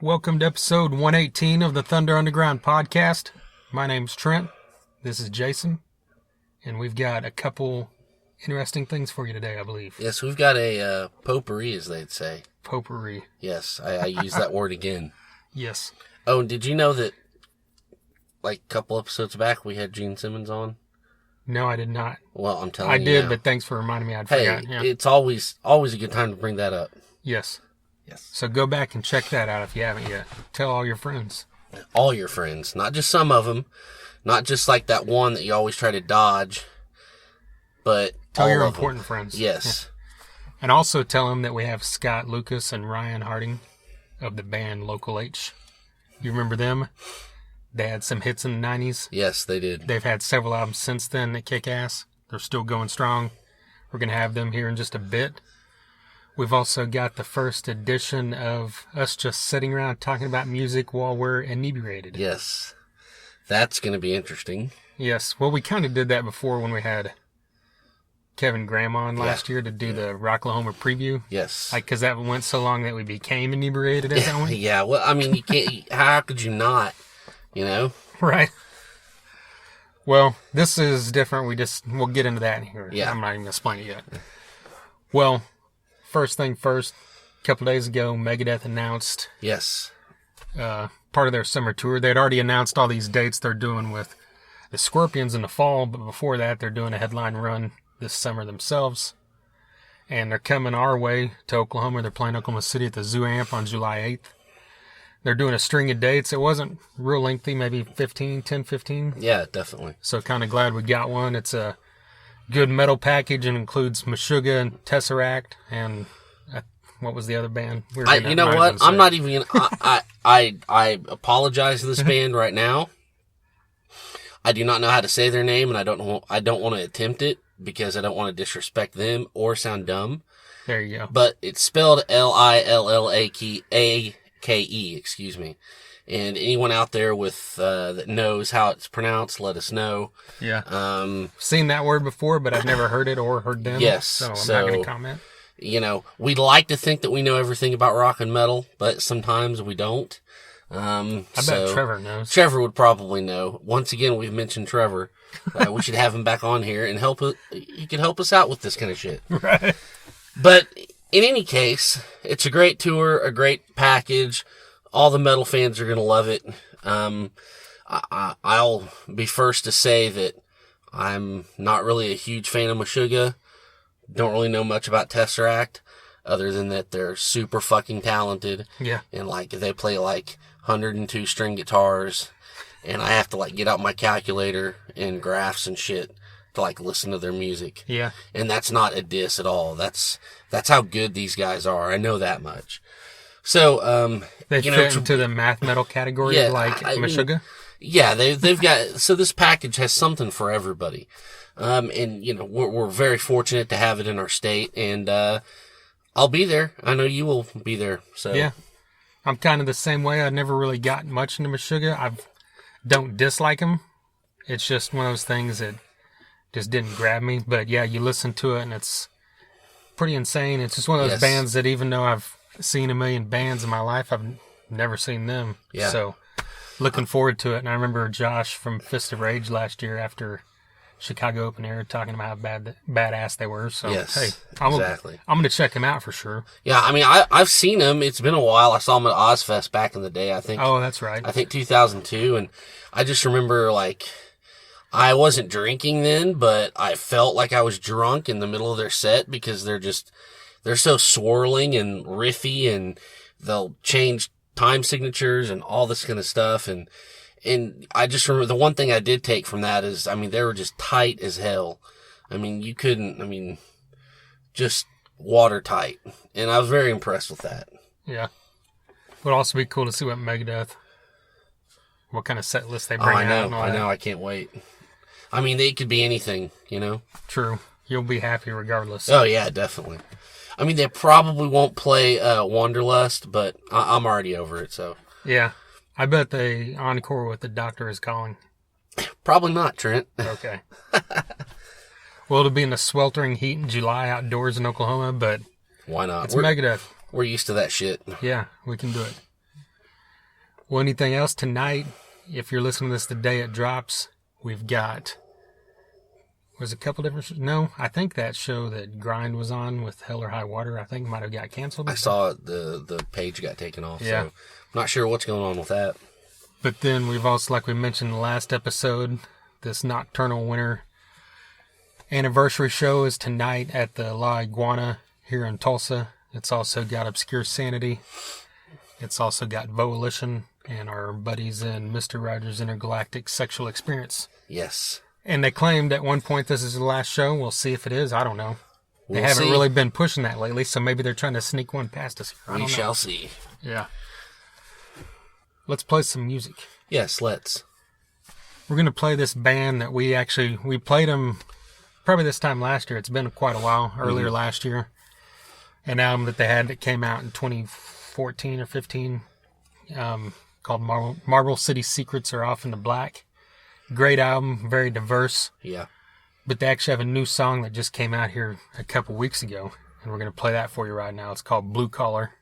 Welcome to episode 118 of the Thunder Underground podcast. My name's Trent. This is Jason. And we've got a couple interesting things for you today, I believe. Yes, we've got a potpourri, as they'd say. Potpourri. Yes, I use that word again. Yes. Oh, and did you know that, like, a couple episodes back, we had Gene Simmons on? No, I did not. Well, I'm telling you I did, now. but thanks for reminding me. I'd Hey, forgotten. Yeah. it's always a good time to bring that up. Yes. Yes. So go back and check that out if you haven't yet. Tell all your friends. All your friends, not just some of them, not just like that one that you always try to dodge, but Tell all your of important them. friends. Yes. Yeah. And also tell them that we have Scott Lucas and Ryan Harding of the band Local H. You remember them? They had some hits in the 90s. Yes, they did. They've had several albums since then that kick ass. They're still going strong. We're going to have them here in just a bit. We've also got the first edition of us just sitting around talking about music while we're inebriated. Yes. That's going to be interesting. Yes. Well, we kind of did that before when we had Kevin Graham on last year to do the Rocklahoma preview. Yes. Like, because that went so long that we became inebriated as that one. Yeah, well, I mean, you can't, how could you not, you know? Right. Well, this is different. We'll get into that here. Yeah. I'm not even going to explain it yet. Well, first thing first, a couple days ago, Megadeth announced Yes. part of their summer tour. They'd already announced all these dates they're doing with the Scorpions in the fall, but before that, they're doing a headline run this summer themselves. And they're coming our way to Oklahoma. They're playing Oklahoma City at the Zoo Amp on July 8th. They're doing a string of dates. It wasn't real lengthy, maybe 10, 15. Yeah, definitely. So kind of glad we got one. It's a good metal package and includes Meshuggah and Tesseract and what was the other band? You know what? I'm not even gonna, I apologize to this band right now. I do not know how to say their name, and I don't want to attempt it because I don't want to disrespect them or sound dumb. There you go. But it's spelled Lillake, excuse me. And anyone out there with that knows how it's pronounced, let us know. Yeah. Seen that word before, but I've never heard it or heard them. Yes. So I'm not going to comment. You know, we'd like to think that we know everything about rock and metal, but sometimes we don't. I bet Trevor knows. Trevor would probably know. Once again, we've mentioned Trevor. We should have him back on here and he can help us out with this kind of shit. Right. But in any case, it's a great tour, a great package. All the metal fans are going to love it. I'll be first to say that I'm not really a huge fan of Meshuggah. Don't really know much about Tesseract, other than that they're super fucking talented. Yeah. And like they play like 102 string guitars, and I have to like get out my calculator and graphs and shit to like listen to their music. Yeah. And that's not a diss at all. That's how good these guys are. I know that much. So, they fit into the math metal category, yeah, like Meshuggah? Yeah, they've got, so this package has something for everybody. And, you know, we're very fortunate to have it in our state, and, I'll be there. I know you will be there, so. Yeah. I'm kind of the same way. I've never really gotten much into Meshuggah. I don't dislike them. It's just one of those things that just didn't grab me. But yeah, you listen to it, and it's pretty insane. It's just one of those bands that even though I've seen a million bands in my life, I've never seen them. Yeah. So looking forward to it. And I remember Josh from Fist of Rage last year after Chicago Open Air talking about how badass they were. So, yes, hey, I'm going to check them out for sure. Yeah, I mean, I've seen them. It's been a while. I saw them at Ozfest back in the day, I think. Oh, that's right. I think 2002. And I just remember, like, I wasn't drinking then, but I felt like I was drunk in the middle of their set because they're so swirling and riffy, and they'll change time signatures and all this kind of stuff. And I just remember the one thing I did take from that is, I mean, they were just tight as hell. I mean, just watertight. And I was very impressed with that. Yeah. It would also be cool to see what kind of set list they bring out. I know. I can't wait. I mean, it could be anything, you know? True. You'll be happy regardless. Oh, yeah, definitely. I mean, they probably won't play Wanderlust, but I'm already over it, so. Yeah. I bet they encore with The Doctor Is Calling. Probably not, Trent. Okay. Well, it'll be in the sweltering heat in July outdoors in Oklahoma, but why not? It's Megadeth. We're used to that shit. Yeah, we can do it. Well, anything else tonight? If you're listening to this the day it drops, we've got... Was a couple different... No, I think that show that Grind was on with Hell or High Water, I think might have got canceled. I saw it, the page got taken off, yeah. So I'm not sure what's going on with that. But then we've also, like we mentioned in the last episode, this Nocturnal Winter anniversary show is tonight at the La Iguana here in Tulsa. It's also got Obscure Sanity. It's also got Volition and our buddies in Mr. Rogers' Intergalactic Sexual Experience. Yes. And they claimed at one point this is the last show. We'll see if it is. I don't know. They We'll haven't see. really been pushing that lately, so maybe they're trying to sneak one past us. I don't know. We shall see. Yeah. Let's play some music. Yes, let's. We're going to play this band that we played them probably this time last year. It's been quite a while, earlier last year. An album that they had that came out in 2014 or 15 called Marble City Secrets Are Off in the Black. Great album, very diverse. Yeah. But they actually have a new song that just came out here a couple weeks ago. And we're going to play that for you right now. It's called Blue Collar.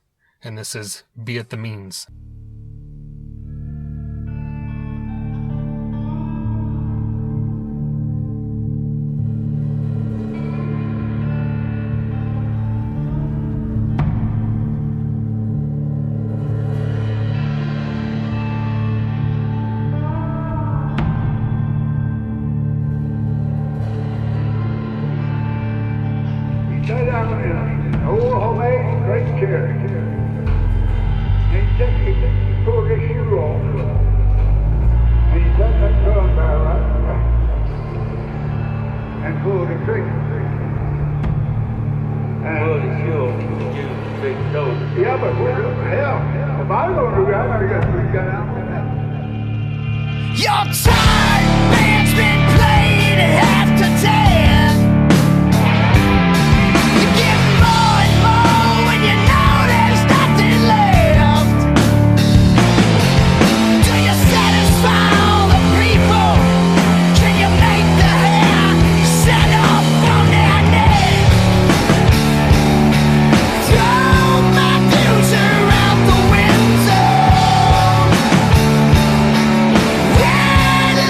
And this is Beitthemeans. Lay down in an old homemade great chair. And he pulled his shoe off. And he took that gun barrel out and pulled the trigger. Pulled his shoe off and used the big toe. Yeah, but hell, if I was going to do that, I'd have got out of that. Your time band's been played half to 10. You get more and more when you know there's nothing left. Do you satisfy all the people? Can you make the hair stand up on their neck? Throw my future out the window. When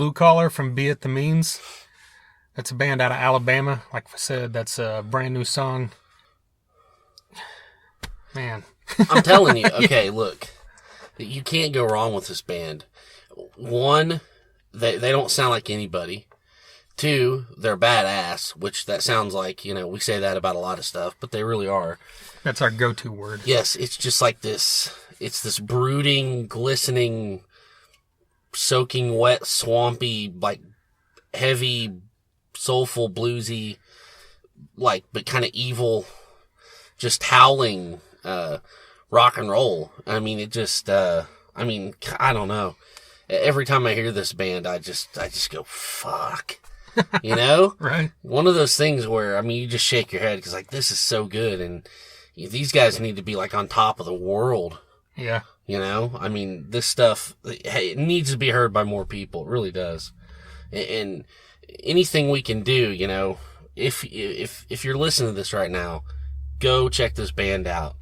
Blue Collar from Beitthemeans. That's a band out of Alabama. Like I said, that's a brand new song. Man. I'm telling you. Okay, look. You can't go wrong with this band. One, they don't sound like anybody. Two, they're badass, which that sounds like, we say that about a lot of stuff, but they really are. That's our go-to word. Yes, it's just like this. It's this brooding, glistening, soaking wet, swampy, like heavy, soulful, bluesy, like, but kind of evil, just howling, rock and roll. I mean, it just, I don't know. Every time I hear this band, I just go, fuck. Right. One of those things where, you just shake your head because, like, this is so good. And these guys need to be, like, on top of the world. Yeah. This stuff, hey, it needs to be heard by more people. It really does. And anything we can do, if you're listening to this right now, go check this band out.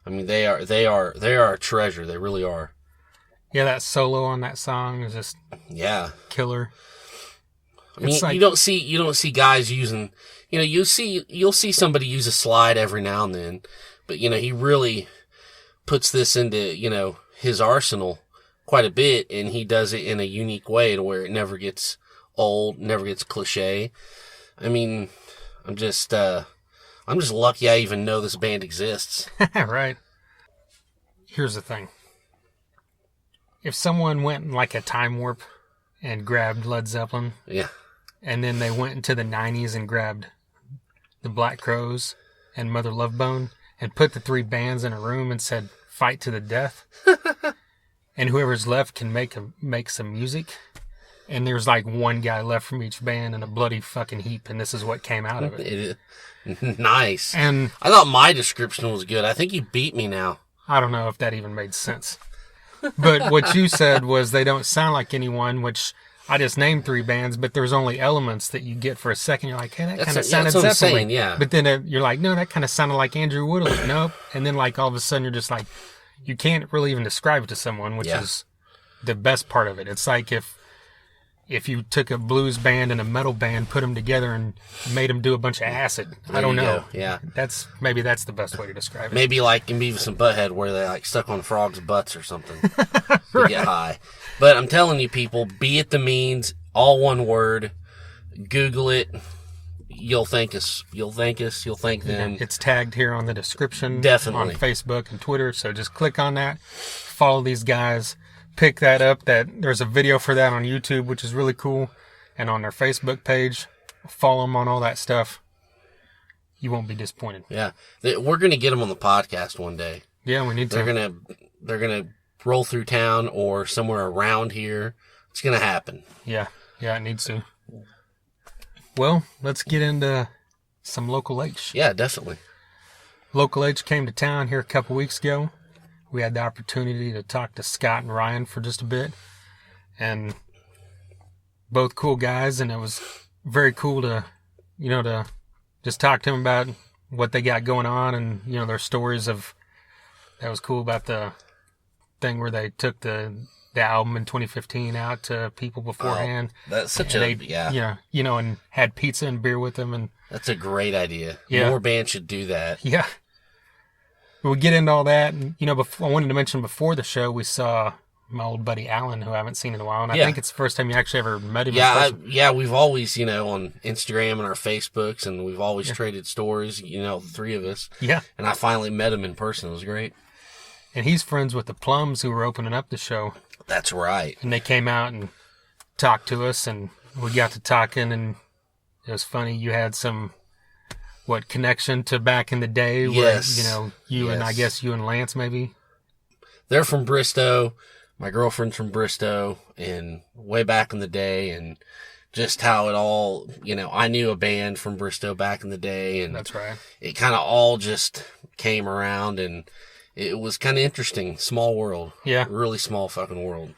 They are a treasure. They really are. Yeah, that solo on that song is just killer. You don't see guys using, you'll see somebody use a slide every now and then, but he really puts this into, his arsenal quite a bit, and he does it in a unique way to where it never gets old, never gets cliche. I'm just lucky I even know this band exists. Right. Here's the thing. If someone went in like a time warp and grabbed Led Zeppelin. Yeah. And then they went into the 90s and grabbed the Black Crowes and Mother Love Bone and put the three bands in a room and said, fight to the death. And whoever's left can make some music. And there's like one guy left from each band in a bloody fucking heap, and this is what came out of it. Nice. And I thought my description was good. I think you beat me now. I don't know if that even made sense. But what you said was they don't sound like anyone, which I just named three bands, but there's only elements that you get for a second. You're like, hey, that kind of sounded Zeppelin. Zeppelin. Yeah. But then you're like, no, that kind of sounded like Andrew Woodley. Nope. And then like all of a sudden you're just like, you can't really even describe it to someone, which is the best part of it. It's like if you took a blues band and a metal band, put them together and made them do a bunch of acid. I don't know. Yeah. Maybe that's the best way to describe it. Maybe like in Beavis and Butthead where they like stuck on frogs' butts or something to get high. But I'm telling you people, Beitthemeans, all one word. Google it. You'll thank us. You'll thank them. Yeah, it's tagged here on the description. Definitely. On Facebook and Twitter. So just click on that. Follow these guys. Pick that up. There's a video for that on YouTube, which is really cool. And on their Facebook page. Follow them on all that stuff. You won't be disappointed. Yeah. We're going to get them on the podcast one day. Yeah, we need to. They're going to roll through town or somewhere around here. It's going to happen. Yeah, it needs to. Well, let's get into some Local H. Yeah, definitely. Local H came to town here a couple weeks ago. We had the opportunity to talk to Scott and Ryan for just a bit. And both cool guys, and it was very cool to just talk to them about what they got going on and, their stories of, that was cool about the thing where they took the album in 2015 out to people beforehand. That's such and had pizza and beer with them, and that's a great idea. Yeah. More bands should do that. Yeah. We'll get into all that, and I wanted to mention before the show we saw my old buddy Alan, who I haven't seen in a while, and I think it's the first time you actually ever met him. Yeah, we've always, on Instagram and our Facebooks, and we've always traded stories, the three of us. Yeah. And I finally met him in person. It was great. And he's friends with the Plums who were opening up the show. That's right. And they came out and talked to us, and we got to talking, and it was funny. You had some, connection to back in the day where, and I guess you and Lance maybe? They're from Bristow. My girlfriend's from Bristow, and way back in the day, and just how it all, I knew a band from Bristow back in the day, and that's right. It kind of all just came around, and it was kind of interesting. Small world. Yeah. Really small fucking world.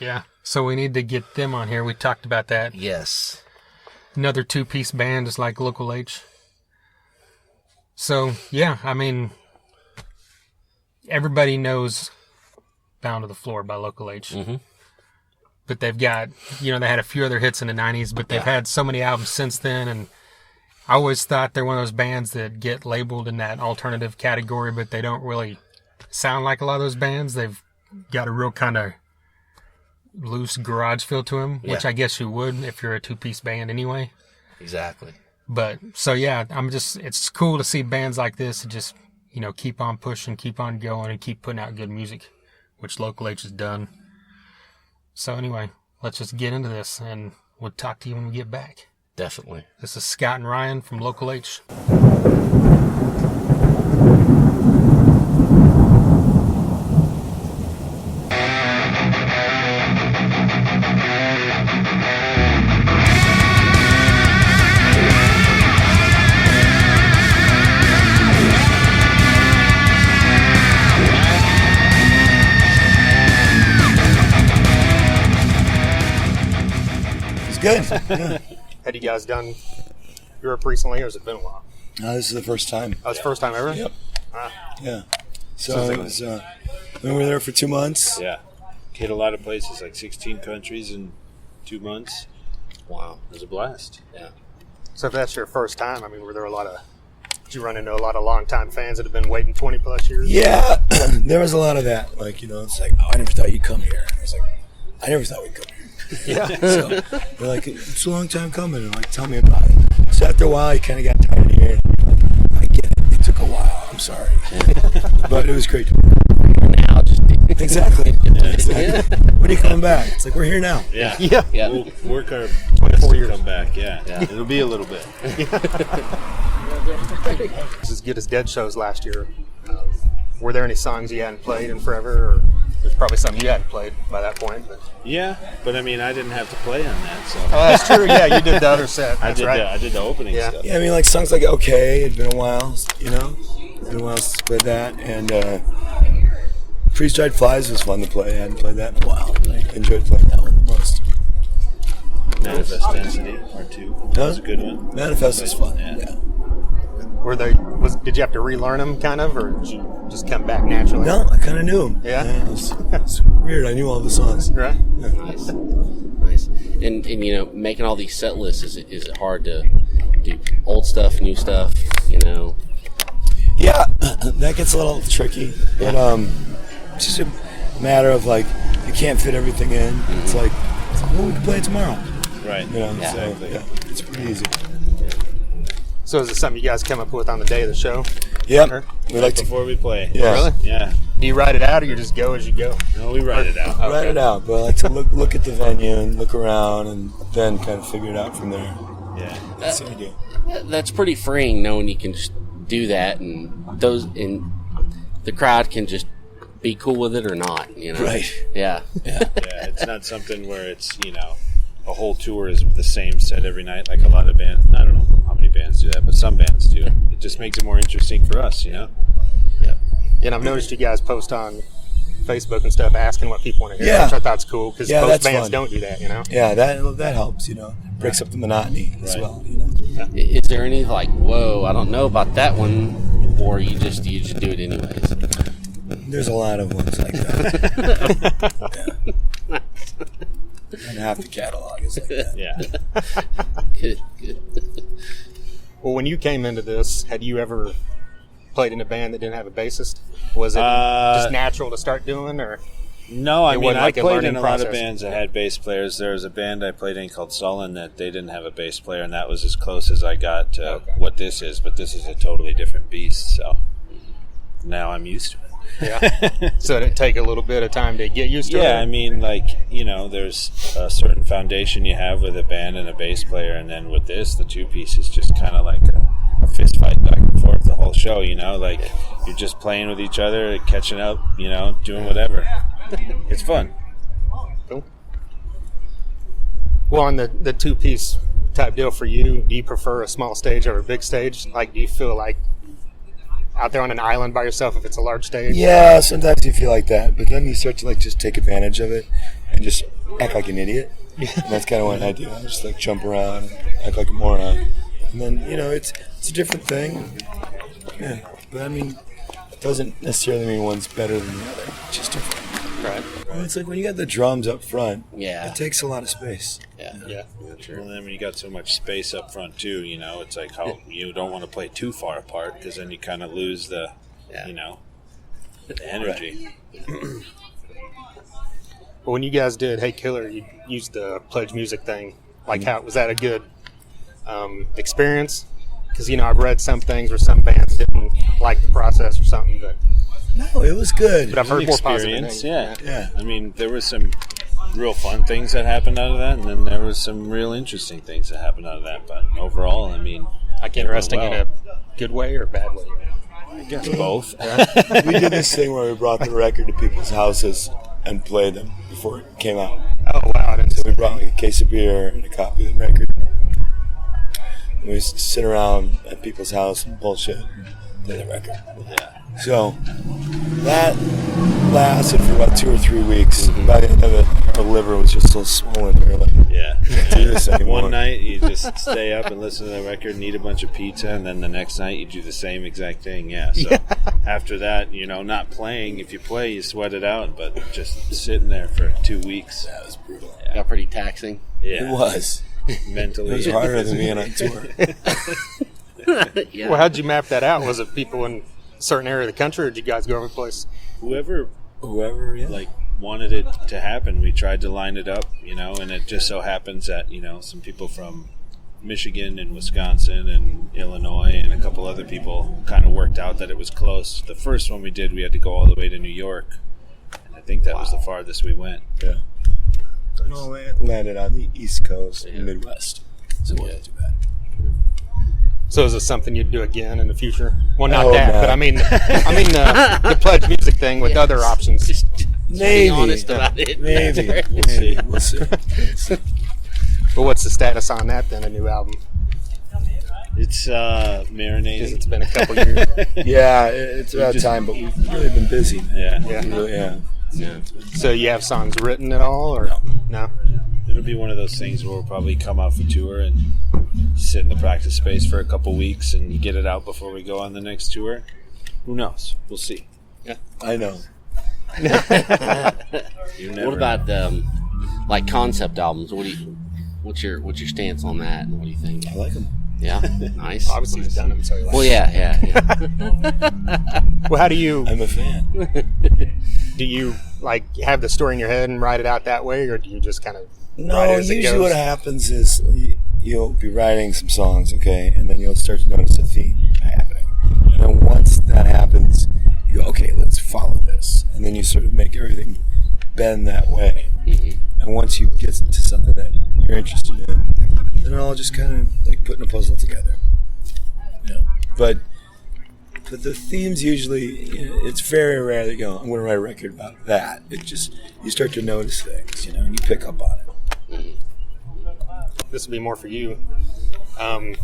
Yeah. So we need to get them on here. We talked about that. Yes. Another two-piece band is like Local H. So, yeah, everybody knows Bound to the Floor by Local H. Mm-hmm. but they've got, they had a few other hits in the 90s, but they've had so many albums since then. And I always thought they're one of those bands that get labeled in that alternative category, but they don't really sound like a lot of those bands. They've got a real kind of loose garage feel to them, which I guess you would if you're a two-piece band anyway. Exactly. But so yeah, it's cool to see bands like this that just, keep on pushing, keep on going, and keep putting out good music, which Local H has done. So anyway, let's just get into this, and we'll talk to you when we get back. Definitely. This is Scott and Ryan from Local H. Good. Yeah. Had you guys done Europe recently, or has it been a while? No, this is the first time. Oh, it's the first time ever? Yep. Ah. Yeah. So it was, we were there for 2 months. Yeah. Hit a lot of places, like 16 countries in 2 months. Wow. It was a blast. Yeah. So if that's your first time, were there did you run into a lot of longtime fans that have been waiting 20 plus years? Yeah, there was a lot of that. Like, it's like, I never thought you'd come here. I was like, I never thought we'd come here. Yeah. So they're like, it's a long time coming. And like, tell me about it. So after a while, you kind of got tired of hearing it. You're like, I get it. It took a while. I'm sorry. But it was great to be here. Now, just Exactly. Exactly. When are you coming back? It's like, we're here now. Yeah. yeah. We'll work our best to come back. Yeah. It'll be a little bit. It's as good as Dead shows last year. Were there any songs you hadn't played in forever? Or there's probably some you hadn't played by that point. But. Yeah, but I didn't have to play on that. So. Oh, that's true. Yeah, you did the other set. I That's right. I did the opening stuff. Yeah, like songs like Okay, it'd been a while, It's been a while since I played that. And Freeze-Dried Flies was fun to play. I hadn't played that in a while. I enjoyed playing that one the most. Manifest Density, Part 2. That was a good one. Manifest was fun, yeah. Did you have to relearn them, kind of, or did you just come back naturally? No, I kind of knew them. Yeah? It was weird. I knew all the songs. Right? Yeah. Nice. And making all these set lists, is it hard to do old stuff, new stuff, Yeah, that gets a little tricky. But it's just a matter of, like, you can't fit everything in. Mm-hmm. It's like, well, we can play it tomorrow. Right. Exactly. So, it's pretty easy. So is it something you guys come up with on the day of the show? Yep. We like to. Before we play. Yeah. Really? Yeah. Do you write it out, or you just go as you go? No, we write it out. Write it out, but I like to look at the venue and look around and then kind of figure it out from there. Yeah. That's the idea. That's pretty freeing, knowing you can just do that, and the crowd can just be cool with it or not. Right. Yeah. Yeah. Yeah, it's not something where it's, a whole tour is the same set every night, like a lot of bands. I don't know how many bands do that, but some bands do. It just makes it more interesting for us, Yeah. And I've noticed you guys post on Facebook and stuff asking what people want to hear, which I thought's cool, because most bands don't do that, Yeah, that helps, breaks up the monotony as well, Is there any whoa, I don't know about that one, or you just do it anyways? There's a lot of ones like that. Yeah. And half the catalog is like that. Yeah. Good. Well, when you came into this, had you ever played in a band that didn't have a bassist? Was it just natural to start doing, or? No, I like a played learning in a lot of process? bands that had bass players. There was a band I played in called Sullen that they didn't have a bass player, and that was as close as I got to what this is, but this is a totally different beast, so now I'm used to it. Yeah. So did it take a little bit of time to get used to it? Yeah, there's a certain foundation you have with a band and a bass player, and then with this, the two-piece is just kind of like a fist fight back and forth the whole show, like you're just playing with each other, catching up, doing whatever. It's fun. Cool. Well, on the two-piece type deal for you, do you prefer a small stage over a big stage? Like, do you feel like out there on an island by yourself if it's a large stage? Yeah, sometimes you feel like that, but then you start to just take advantage of it and just act like an idiot. And that's kind of what I do. I just jump around and act like a moron. And then, it's a different thing. Yeah, but it doesn't necessarily mean one's better than the other. It's just different. Right. Well, it's like when you got the drums up front, Yeah. it takes a lot of space. Yeah. Yeah. Well, then when you got so much space up front too, you know, it's like how you don't want to play too far apart because then you kind of lose the, you know, the energy. Well, when you guys did Hey Killer, you used the PledgeMusic thing. Like, how was that a good experience? Because, you know, I've read some things where some bands didn't like the process or something, but No, it was good. I've heard more positive Experience, things. yeah. I mean, there was some real fun things that happened out of that, and then there was some real interesting things that happened out of that. But overall, I mean, Like interesting in a good way or bad way? I guess both. We did this thing where we brought the record to people's houses and played them before it came out. Oh, wow. So we brought like a case of beer and a copy of the record. And we used to sit around at people's house and bullshit and play the record. Yeah. So that lasted for about 2 or 3 weeks. By the end of it, our liver was just so swollen. We were like, Yeah. can't do this anymore. One night you just stay up and listen to the record and eat a bunch of pizza, and then the next night you do the same exact thing. Yeah. So after that, you know, not playing. If you play, you sweat it out, but just sitting there for 2 weeks. That was brutal. Got pretty taxing. Yeah. It was. Mentally. It was harder than being on tour. Yeah. Well, how'd you map that out? Was it people in a certain area of the country, or did you guys go over the place? Whoever Yeah. like wanted it to happen, we tried to line it up, you know, and it just so happens that, you know, some people from Michigan and Wisconsin and Illinois and a couple other people kind of worked out that it was close. The first one we did, we had to go all the way to New York, and I think that was the farthest we went. Yeah. No, it landed on the East Coast and Midwest. So it wasn't too bad. So is this something you'd do again in the future? Well, not Oh, that, no. but I mean the PledgeMusic thing with other options. Just Maybe. be honest about it. Maybe. We'll see. But what's the status on that then, a new album? It's Because marinating. it's been a couple years. Yeah, it's about time, but we've really been busy. Yeah. Yeah. Really, yeah. So you have songs written at all, or no? It'll be one of those things where we'll probably come out for tour and sit in the practice space for a couple weeks and get it out before we go on the next tour. Who knows? We'll see. I know. You never What about like concept albums? What's your stance on that? And what do you think? I like them. Yeah, nice. Obviously he's done them, so he likes Well, yeah. Well, how do you I'm a fan. like have the story in your head and write it out that way, or do you just kind of write No, it as it usually goes? what happens is you'll be writing some songs, okay, and then you'll start to notice a theme happening. And then once that happens, you go, okay, let's follow this. And then you sort of make everything bend that way. And once you get to something that you're interested in, then it all just kind of like putting a puzzle together. Yeah. But the themes usually, it's very rare that you go, I'm going to write a record about that. It just, you start to notice things, you know, and you pick up on it. This will be more for you. I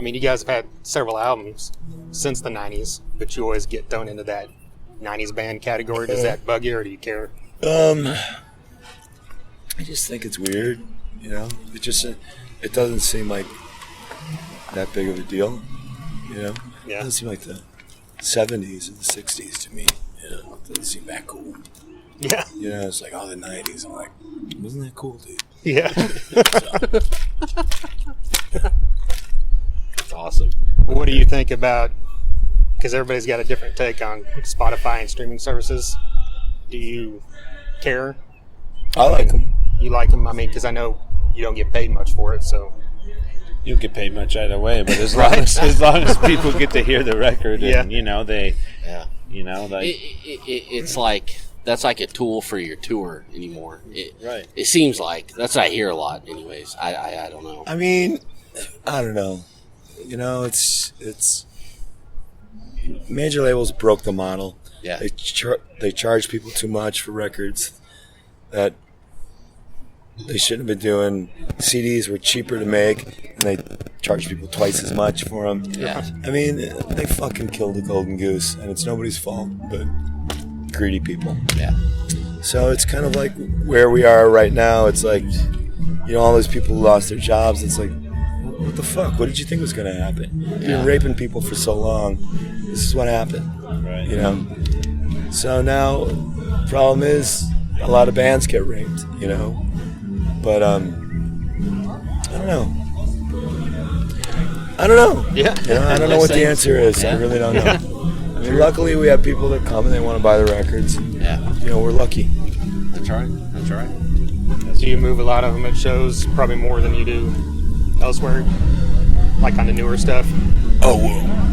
mean, you guys have had several albums since the 90s, but you always get thrown into that 90s band category. Does that bug you, or do you care? I just think it's weird, you know. It just it doesn't seem like that big of a deal, you know. Yeah. It doesn't seem like the 70s and the 60s to me. You know, it doesn't seem that cool. Yeah. You know, it's like, oh, the 90s. I'm like, wasn't that cool, dude? Yeah. That's awesome. What do you think about, because everybody's got a different take on Spotify and streaming services. Do you care? I like them. You like them? I mean, because I know you don't get paid much for it, so. You don't get paid much either way, but as long as people get to hear the record, and you know they, you know, like It's like that's like a tool for your tour anymore. Right. It seems like that's what I hear a lot. Anyways, I don't know. I mean, I don't know. You know, it's major labels broke the model. Yeah. They charge people too much for records that they shouldn't have been doing. CDs were cheaper to make, and they charge people twice as much for them. Yeah. I mean, they fucking killed the golden goose, and it's nobody's fault but greedy people. Yeah. So it's kind of like where we are right now. It's like, you know, all those people who lost their jobs. It's like, what the fuck? What did you think was going to happen? You've been raping people for so long. This is what happened. right. You know? So now Problem is, a lot of bands get raped, you know. But I don't know. Yeah. You know, I don't know what the answer is. I really don't know. I mean, luckily we have people that come and they want to buy the records. Yeah. You know, we're lucky. That's right. So you move a lot of them at shows, probably more than you do elsewhere, like on the newer stuff. Oh,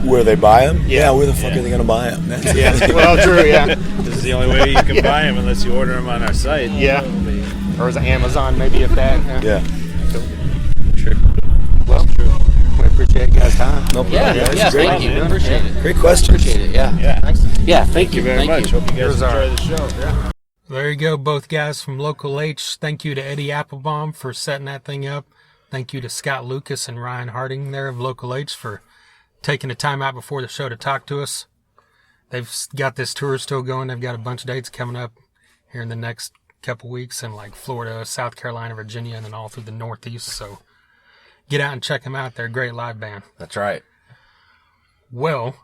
where they buy them? Yeah, where the fuck are they going to buy them? Yeah, well, true, yeah. This is the only way you can buy them unless you order them on our site. Yeah. Or is it Amazon, maybe, if that? Yeah. Well, we appreciate you guys' time. No problem. Yeah, It's yeah, great. thank you. Appreciate it. Great questions. Appreciate it, yeah. Yeah. Yeah, thank you Very much. Hope you guys enjoy the show. Yeah. There you go, both guys from Local H. Thank you to Eddie Applebaum for setting that thing up. Thank you to Scott Lucas and Ryan Harding there of Local H for taking the time out before the show to talk to us. They've got this tour still going. They've got a bunch of dates coming up here in the next couple weeks in like Florida, South Carolina, Virginia, and then all through the Northeast. So get out and check them out. They're a great live band. That's right. Well,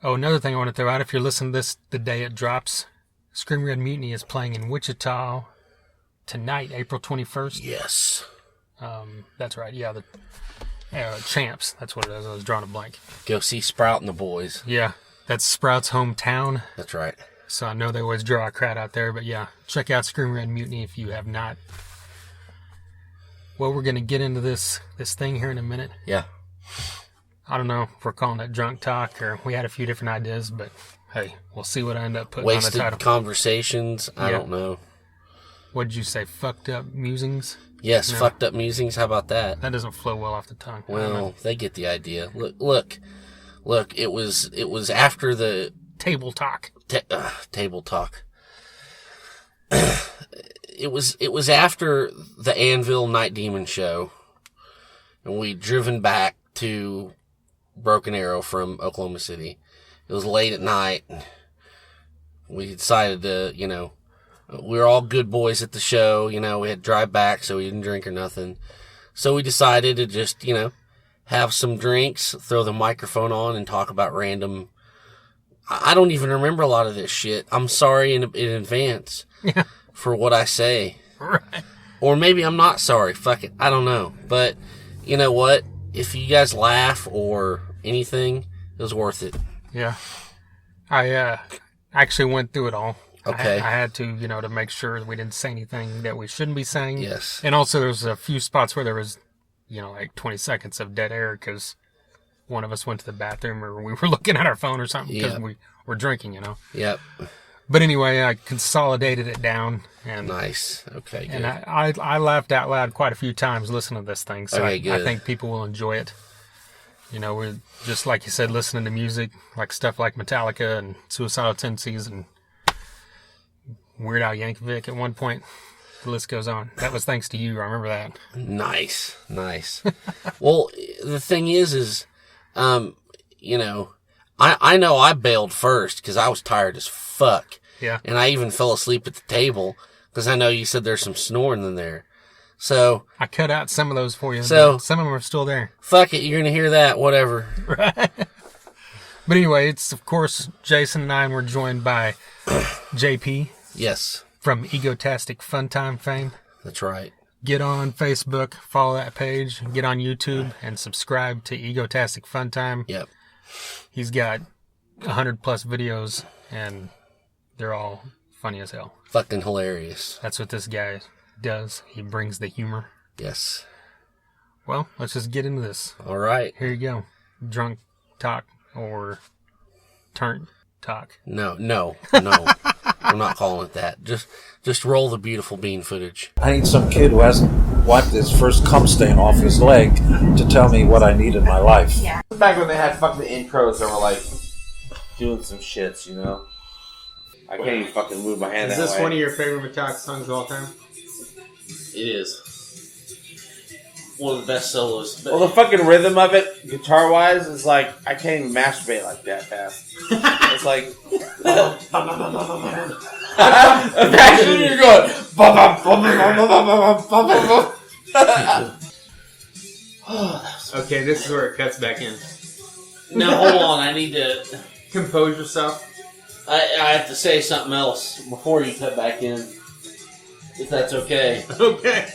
another thing I want to throw out, if you're listening to this the day it drops, Scream Red Mutiny is playing in Wichita tonight, April 21st. Yes. That's right. Yeah, the Champs. That's what it is. I was drawing a blank. Go see Sprout and the boys. Yeah, that's Sprout's hometown. That's right. So I know they always draw a crowd out there. But yeah, check out Scream Red Mutiny if you have not. Well, we're going to get into this thing here in a minute. Yeah. I don't know if we're calling it drunk talk or we had a few different ideas, but hey, we'll see what I end up putting on the Wasted title. conversations. I don't know. What did you say? Fucked up musings? Yes, No. fucked up musings. How about that? That doesn't flow well off the tongue. I don't know. Well, they get the idea. Look. It was after the Table talk. table talk. It was after the Anvil Night Demon show, and we'd driven back to Broken Arrow from Oklahoma City. It was late at night. We decided to, we were all good boys at the show. We had to drive back, so we didn't drink or nothing. So we decided to just, have some drinks, throw the microphone on, and talk about random. I don't even remember a lot of this shit. I'm sorry in advance for what I say. Right. Or maybe I'm not sorry. Fuck it. I don't know. But you know what? If you guys laugh or anything, it was worth it. Yeah. I actually went through it all. Okay. I had to, to make sure that we didn't say anything that we shouldn't be saying. Yes. And also there was a few spots where there was, like 20 seconds of dead air because one of us went to the bathroom or we were looking at our phone or something because we were drinking, Yep. But anyway, I consolidated it down. And Nice. Okay, good. And I laughed out loud quite a few times listening to this thing. So Okay, I good. think people will enjoy it. We're just like you said, listening to music, like stuff like Metallica and Suicidal Tendencies and Weird Al Yankovic at one point. The list goes on. That was thanks to you. I remember that. Nice. Well, the thing is, I know I bailed first because I was tired as fuck. Yeah. And I even fell asleep at the table because I know you said there's some snoring in there. So, I cut out some of those for you. So- but some of them are still there. fuck it. You're going to hear that. Whatever. But anyway, it's, of course, Jason and I, and we're joined by JP Yes. from Egotastic Funtime fame. That's right. Get on Facebook, follow that page, get on YouTube, and subscribe to Egotastic Funtime. Yep. He's got 100 plus videos, and they're all funny as hell. Fucking hilarious. That's what this guy does. He brings the humor. Yes. Well, let's just get into this. All right. Here you go. Drunk talk or turnt talk. No. I'm not calling it that. Just roll the beautiful bean footage. I need some kid who hasn't wiped his first cum stain off his leg to tell me what I need in my life. Back when they had fucking intros that were like doing some shits, I can't even fucking move my hand that way. of your favorite Metallica songs of all time? It is. One of the best solos. Well, the fucking rhythm of it, guitar-wise, is like, I can't even masturbate like that fast. It's like... Imagine you're going... Okay, this is where it cuts back in. Now, hold on. I need to... Compose yourself. I have to say something else before you cut back in, if that's okay. Okay.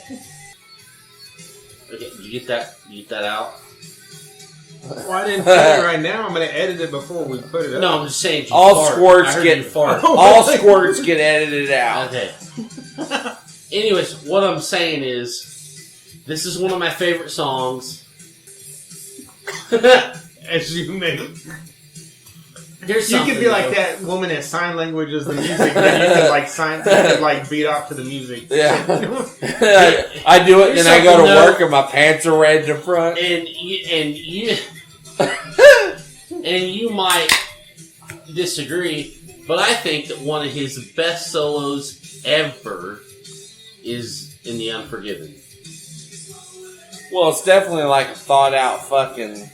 Okay, you get that out? Well, I didn't say it right now. I'm going to edit it before we put it up. No, I'm just saying. All fart. squirts I heard get you fart. all squirts get edited out. Okay. Anyways, what I'm saying is, this is one of my favorite songs. As you make. Here's You something, could be like though. that woman that sign languages the music. Then you could like beat off to the music. Yeah. I do it, Here's then I go to something, though. work and my pants are red in the front. And you and you might disagree, but I think that one of his best solos ever is in The Unforgiven. Well, it's definitely like a thought out fucking.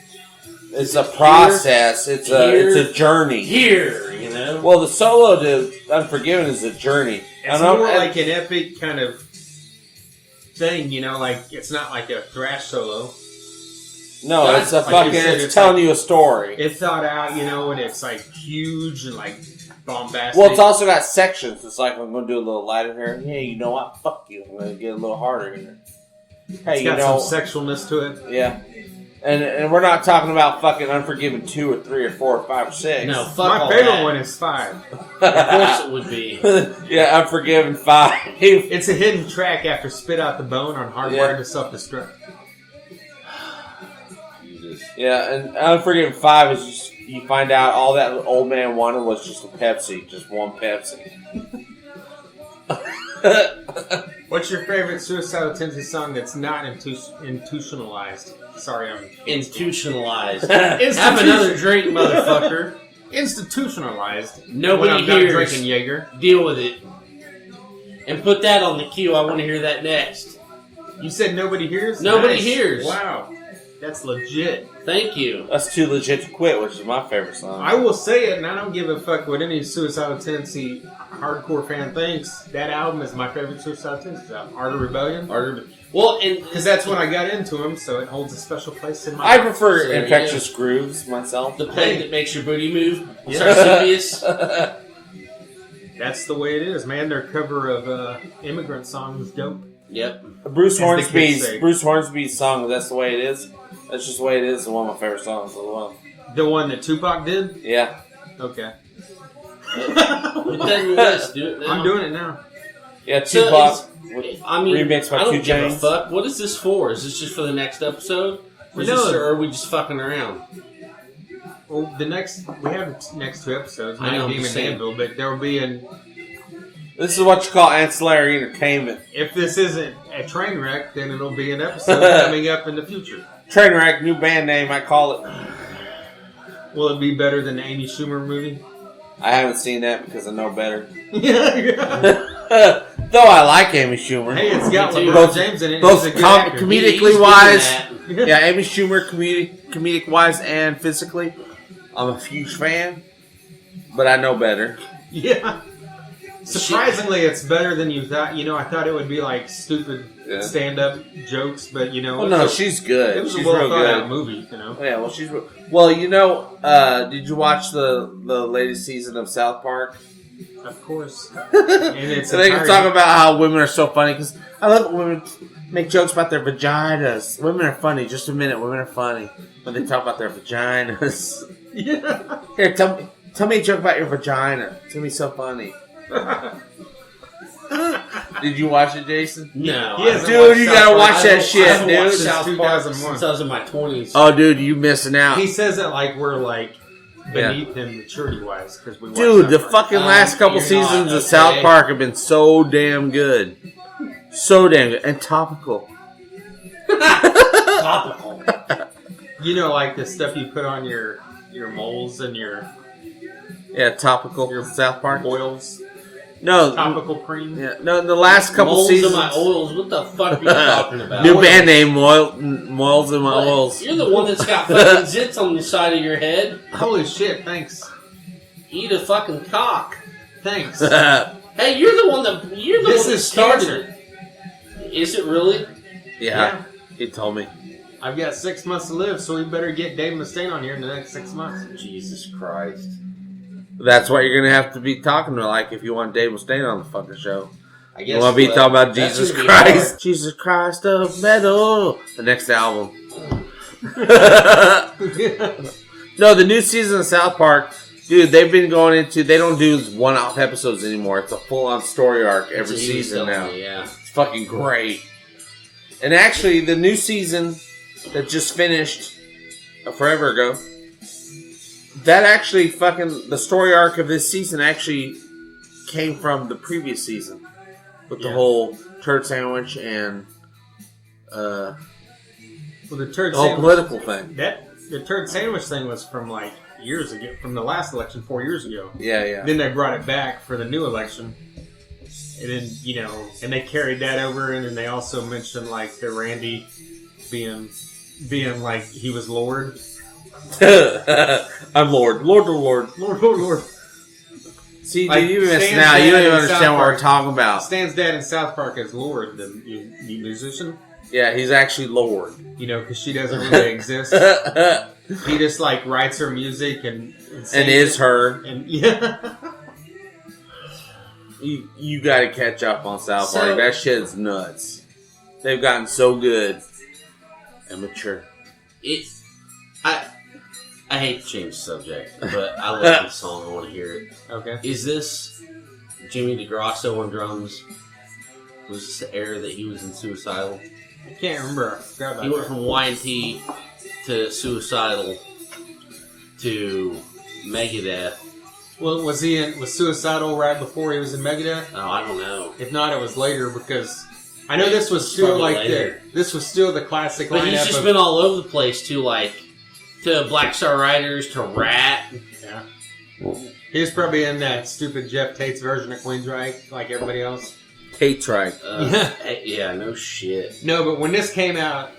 It's a process. It's a journey. Here, you know. Well, the solo to Unforgiven is a journey. It's more like an epic kind of thing, you know, like it's not like a thrash solo. No, That's it's a like fucking. you said, It's it's telling like- you a story. It's thought out, you know, and it's like huge and like bombastic. Well, it's also got sections. It's like I'm going to do a little lighter here. Hey, you know what? Fuck you. I'm going to get a little harder here. Hey, It's you got know. some sexualness to it. Yeah. And we're not talking about fucking Unforgiven 2 or 3 or 4 or 5 or 6. No, fuck My all favorite that. one is 5. Of course it would be. Yeah, Unforgiven 5. It's a hidden track after Spit Out the Bone on Hardwired to Self-Destruct. Yeah, and Unforgiven 5 is just, you find out all that old man wanted was just a Pepsi. Just one Pepsi. What's your favorite Suicidal Tendencies song that's not institutionalized? Sorry, I'm... Institutionalized. Have another drink, motherfucker. Institutionalized. Nobody when I'm done hears. drinking Jaeger. Deal with it. And put that on the queue. I want to hear that next. You said nobody hears? Nobody Nice. hears. Wow. That's legit. Thank you. That's Too Legit to Quit, which is my favorite song. I will say it, and I don't give a fuck what any Suicidal Tendency hardcore fan thinks. That album is my favorite Suicidal Tendencies album. Art of Rebellion. Well, and because that's when I got into them, so it holds a special place in my I heart. prefer So, Infectious Grooves myself. the play that makes your booty move. Yeah. Sarsupius. That's the way it is, man. Their cover of Immigrant Song is dope. Yep. Bruce As the kids say. Hornsby's song, That's the Way It Is. That's just the way it is. It's one of my favorite songs as well. The one that Tupac did? Yeah. Okay. Put that in your list. Do it now. I'm doing it now. Yeah, So Tupac. I mean, remixed by I don't 2 give a Chainz. fuck. What is this for? Is this just for the next episode? Or, or are we just fucking around? Well, we have the next 2 episodes. I know, Maybe I'm Demon just saying. Anvil, but there will be an... This is what you call ancillary entertainment. If this isn't a train wreck, then it'll be an episode coming up in the future. Trainwreck, new band name, I call it. Will it be better than the Amy Schumer movie? I haven't seen that because I know better. Yeah. Though I like Amy Schumer. Hey, it's got Me too. LeBron James in it. Both He's a good actor. He's comedically good wise. at Yeah, Amy Schumer, comedic wise and physically. I'm a huge fan, but I know better. Yeah. Surprisingly, it's better than you thought. You know, I thought it would be like stupid stand-up jokes, but you know, Well, no, she's good. It was She's a well real thought out good. movie. You know. Yeah, well, she's well. You know, did you watch the latest season of South Park? Of course. And it's So they can talk about how women are so funny because I love when women make jokes about their vaginas. Women are funny. Just a minute, women are funny when they talk about their vaginas. Yeah. Here, tell me a joke about your vagina. It's gonna be so funny. Did you watch it, Jason? No. He hasn't Dude, watched you South gotta Park. watch I that haven't shit, watched dude. South Since Park 2001. since I was in my 20s. Oh, dude, you missing out. He says it like we're like beneath him maturity-wise because we watch Dude, South the Park. fucking last couple you're seasons not, of South okay. Park have been so damn good. So damn good. And topical. Topical. You know, like the stuff you put on your moles and your Yeah, topical. South Park. oils, No. topical cream. Yeah, no, the last couple Molds seasons. in my oils. What the fuck are you talking about? New band name, Moils in my What? oils. You're the one that's got fucking zits on the side of your head. Holy shit! Thanks. Eat a fucking cock. Thanks. Hey, you're the one that This that is started cancer. it. Is it really? Yeah, he told me. I've got 6 months to live, so we better get Dave Mustaine on here in the next 6 months. Jesus Christ. That's what you're gonna have to be talking to, like, if you want Dave Mustaine on the fucking show. I guess You want to be talking about that's Jesus gonna be Christ, hard. Jesus Christ of metal. The next album. No, the new season of South Park, dude. They've been going into. They don't do one-off episodes anymore. It's a full-on story arc every That's what he was season telling now. me, yeah. It's fucking great. And actually, the new season that just finished forever ago, that actually the story arc of this season actually came from the previous season with the whole turd sandwich and Well, the turd the whole sandwich, political thing. the turd sandwich thing was from like years ago, from the last election 4 years ago. Yeah. Then they brought it back for the new election. And then, and they carried that over, and then they also mentioned like the Randy being like he was Lord. I'm Lord. Lord. See, Like, dude, you missed Stan's now. You dad don't even in understand South what we're Park. talking about. Stan's dad in South Park is Lord, the musician. Yeah, he's actually Lord. Because she doesn't really exist. He just like writes her music and And is her. And yeah. You got to catch up on South Park. So- That shit's nuts. They've gotten so good and mature. I hate to change the subject, but I love this song. I want to hear it. Okay. Is this Jimmy DeGrasso on drums? Was this the era that he was in Suicidal? I can't remember. I forgot about He went that. from Y&T to Suicidal to Megadeth. Well, was Suicidal right before he was in Megadeth? Oh, I don't know. If not, it was later because I know this was still Probably like later. this was still the classic But lineup. he's just of, been all over the place too, like to Black Star Riders to Rat. Yeah. He was probably in that stupid Jeff Tate's version of Queensryche, like everybody else. Tate's right. Yeah, no shit. No, but when this came out,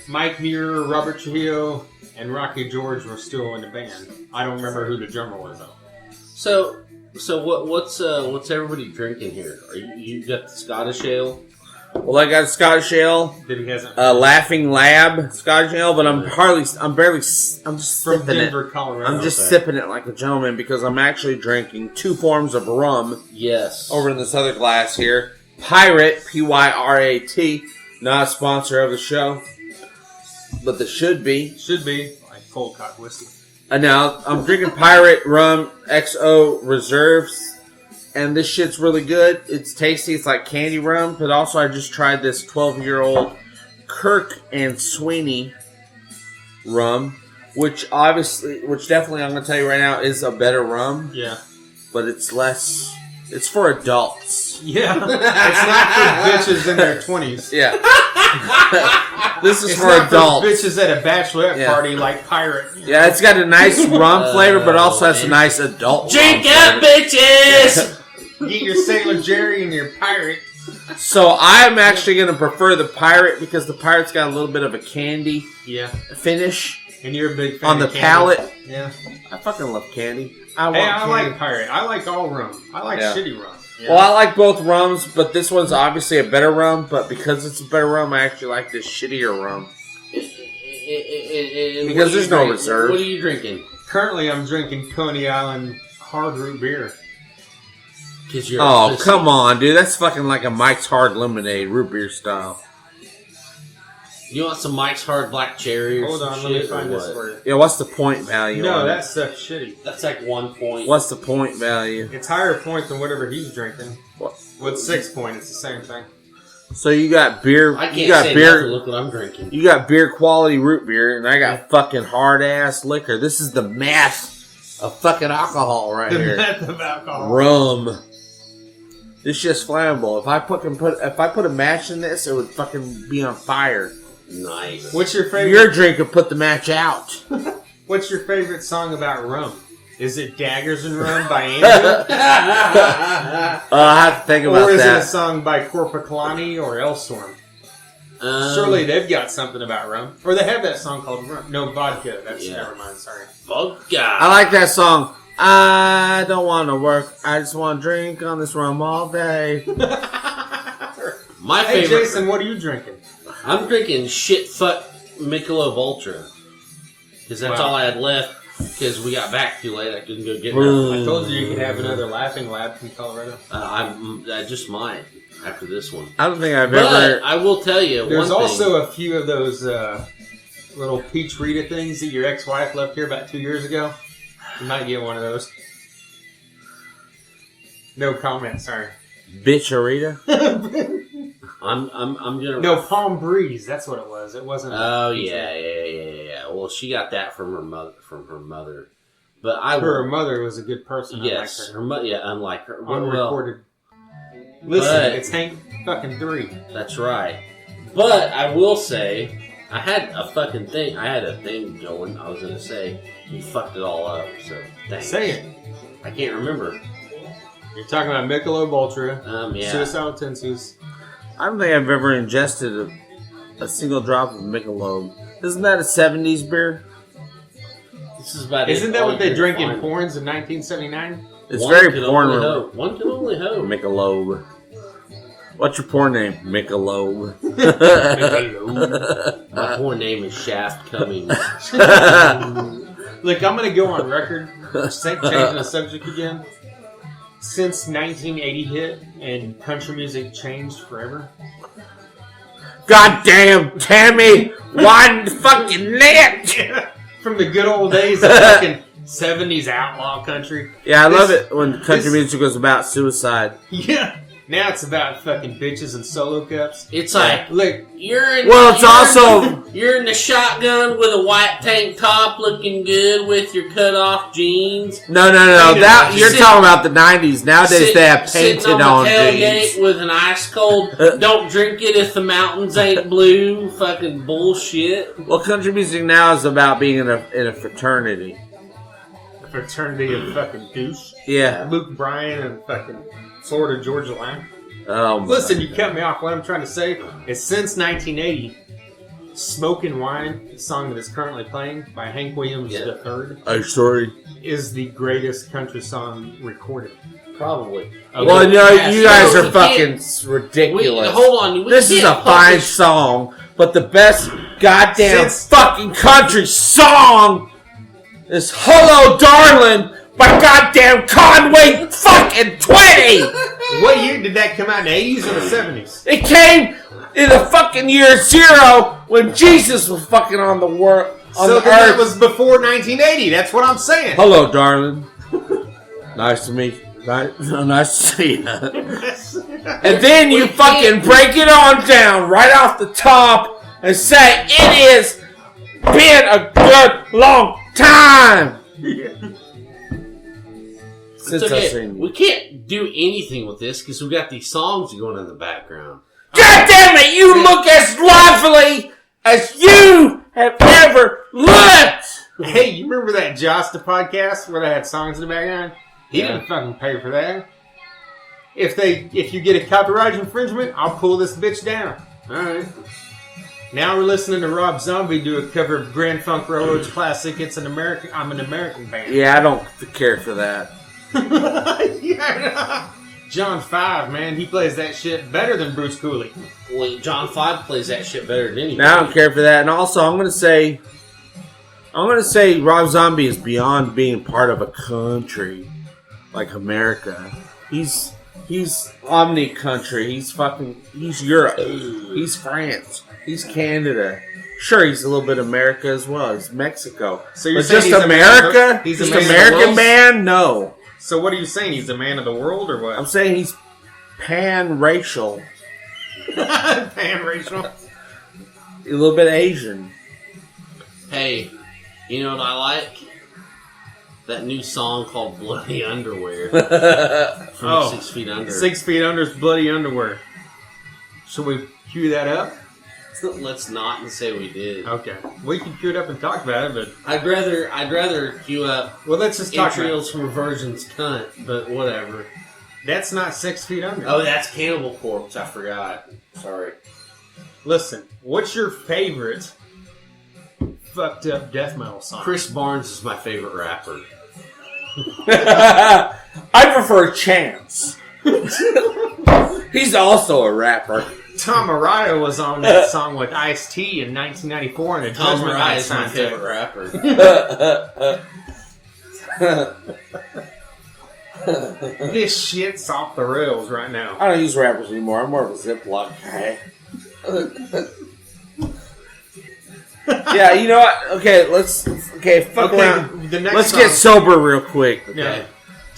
Mike Muir, Robert Trujillo, and Rocky George were still in the band. I don't remember who the drummer was though. So what's everybody drinking here? Are you got the Scottish ale? Well, I got Scottish ale, That he hasn't. Laughing Lab Scottish ale, but I'm just from sipping Denver, it. Colorado. I'm just Okay. sipping it like a gentleman because I'm actually drinking two forms of rum Yes. over in this other glass here. Pirate, Pyrat, not a sponsor of the show, but they should be. Should be like cold cock whiskey. And now I'm drinking Pirate Rum XO Reserves, and this shit's really good. It's tasty. It's like candy rum, but also I just tried this 12-year-old Kirk and Sweeney rum, which definitely I'm gonna tell you right now is a better rum, Yeah. but it's less. It's for adults. Yeah. It's not for bitches in their 20s. Yeah. This is It's for not adults. for bitches at a bachelorette Yeah. party like Pirate. Yeah, it's got a nice rum flavor, but also has a nice adult Drink rum up, flavor. bitches! Get your Sailor Jerry and your Pirate. So I'm actually going to prefer the Pirate because the Pirate's got a little bit of a candy Yeah. finish And you're a big fan on the of candy. palate. Yeah. I fucking love candy. I want Hey, I candy. like Pirate. I like all rum. I like Yeah. shitty rum. Yeah. Well, I like both rums, but this one's obviously a better rum. But because it's a better rum, I actually like this shittier rum. Because there's no reserve. What are you drinking? Currently, I'm drinking Coney Island hard root beer. Cause you're Oh, come on, dude. That's fucking like a Mike's Hard Lemonade, root beer style. You want some Mike's Hard Black Cherry or Hold some on, let me shit, or find this what? for you. Yeah, what's the point value No, on that it? stuff's shitty. That's like 1 point. What's the point value? It's higher point than whatever he's drinking. What? With 6 point, it's the same thing. So you got beer. I can't You got say beer. nothing. Look what I'm drinking. You got beer quality root beer, and I got fucking hard ass liquor. This is the meth of fucking alcohol right The here. meth of alcohol. Rum. This shit's flammable. If I put a match in this, it would fucking be on fire. Nice. What's your favorite? Your drink would put the match out. What's your favorite song about rum? Is it Daggers and Rum by Angel? I have to think about Or is it a that. song by Corpaclani or Elstorm? Surely they've got something about rum. Or they have that song called Rum. No, Vodka. That's Yeah. never mind, sorry. Vodka. I like that song. I don't want to work. I just want to drink on this rum all day. My Hey favorite. Jason, what are you drinking? I'm drinking shit fuck Michelob Ultra. Because that's Wow. all I had left because we got back too late. I couldn't go get I it. told you could have another laughing lab from Colorado. I just might after this one. I don't think I've But ever. I will tell you, There's one also thing. a few of those little peach Rita things that your ex-wife left here about 2 years ago. You might get one of those. No comment, sorry. Bitcharita? I'm gonna. No, Palm Breeze. That's what it was. It wasn't. Oh yeah. Well, she got that from her mother. But Her mother was a good person. Yes, unlike her. unlike her. Unrecorded. Listen, it's Hank fucking 3. That's right. But I will say, I had a fucking thing. I had a thing going. I was gonna say you fucked it all up. So thanks. Say it. I can't remember. You're talking about Michelob Ultra. Yeah. Suicidal Tendencies. I don't think I've ever ingested a single drop of Michelob. Isn't that a 70s beer? This is about. Isn't that what they drank in porn? porns in 1979? It's very porn related. Hope. One can only hope. Michelob. What's your porn name? Michelob. My porn name is Shaft Cummings. Look, I'm going to go on record, changing the subject again. Since 1980 hit and country music changed forever. Goddamn, Tammy! One fucking lit! From the good old days of fucking 70s outlaw country. Yeah, I love it when country music was about suicide. Yeah. Now it's about fucking bitches and solo cups. It's like, look, you're in the shotgun with a white tank top, looking good with your cut off jeans. No. That you're talking about the 90s. Nowadays they have painted sitting on the tailgate jeans with an ice cold. Don't drink it if the mountains ain't blue. Fucking bullshit. Well, country music now is about being in a fraternity. a fraternity of fucking douche. Yeah. Luke Bryan and fucking Florida Georgia Line. Listen, you cut me off. What I'm trying to say is since 1980, Smokin' Wine, the song that is currently playing by Hank Williams III, is the greatest country song recorded. Probably. Okay. Well, you guys are fucking ridiculous. Hold on. This is a fine song, but the best goddamn fucking country song is Hello Darling by goddamn Conway fucking 20! What year did that come out, in the 80s or the 70s? It came in the fucking year 0 when Jesus was fucking on the world. So that was before 1980, that's what I'm saying. Hello, darling. Nice to meet you. Nice to see you. And then you fucking break it on down right off the top and say, it has been a good long time. It's okay. We can't do anything with this because we got these songs going in the background. God damn it, you look as lovely as you have ever looked. Hey, you remember that Josta podcast where they had songs in the background? He didn't fucking pay for that. If you get a copyright infringement, I'll pull this bitch down. Alright. Now we're listening to Rob Zombie do a cover of Grand Funk Railroad's classic, I'm an American band. Yeah, I don't care for that. Yeah. John 5, man, he plays that shit better than Bruce Cooley. Well, John 5 plays that shit better than anybody. Now I don't care for that. And also, I'm gonna say Rob Zombie is beyond being part of a country like America. He's omni-country. He's Europe. He's France. He's Canada. Sure, he's a little bit America as well. He's Mexico. So you're saying just America? He's just American man? No. So what are you saying? He's a man of the world or what? I'm saying he's pan-racial. Pan-racial? A little bit Asian. Hey, you know what I like? That new song called Bloody Underwear. From 6 Feet Under. 6 Feet Under's Bloody Underwear. Should we cue that up? Let's not say we did. Okay. We can cue it up and talk about it, but I'd rather cue up let's just talk Trails from Virgin's Cunt, but whatever. That's not 6 Feet Under. Oh, that's Cannibal Corpse, I forgot. Sorry. Listen, what's your favorite fucked up death metal song? Chris Barnes is my favorite rapper. I prefer Chance. He's also a rapper. Tom Araya was on that song with Ice-T in 1994 in a Tom Judgment Araya Night is my soundtrack. favorite rapper. This shit's off the rails right now. I don't use rappers anymore. I'm more of a Ziploc guy. Yeah, you know what? Okay, fuck around. The next Let's song, get sober real quick. Okay.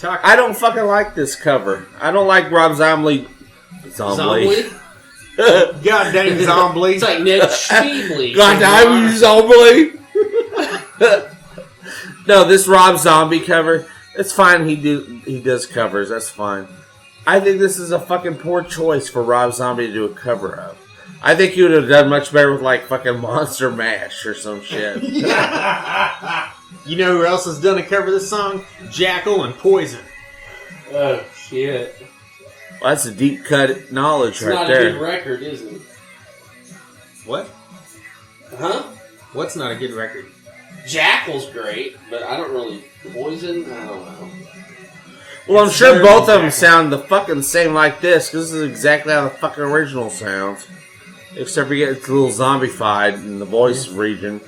Yeah. I don't fucking like this cover. I don't like Rob Zombie. Zombie? Goddamn Zombie. It's like Ned Sheebley. Goddamn Zombie. No, this Rob Zombie cover. It's fine. He does covers. That's fine. I think this is a fucking poor choice for Rob Zombie to do a cover of. I think he would have done much better with like fucking Monster Mash or some shit. You know who else has done a cover of this song? Jackal and Poison. Oh, shit. Well, that's a deep cut knowledge It's right not there. a good record, is it? What? Huh? What's not a good record? Jackal's great, but I don't really... Poison? I don't know. Well, I'm sure both of them sound the fucking same like this, because this is exactly how the fucking original sounds. Except for it's a little zombified in the voice region.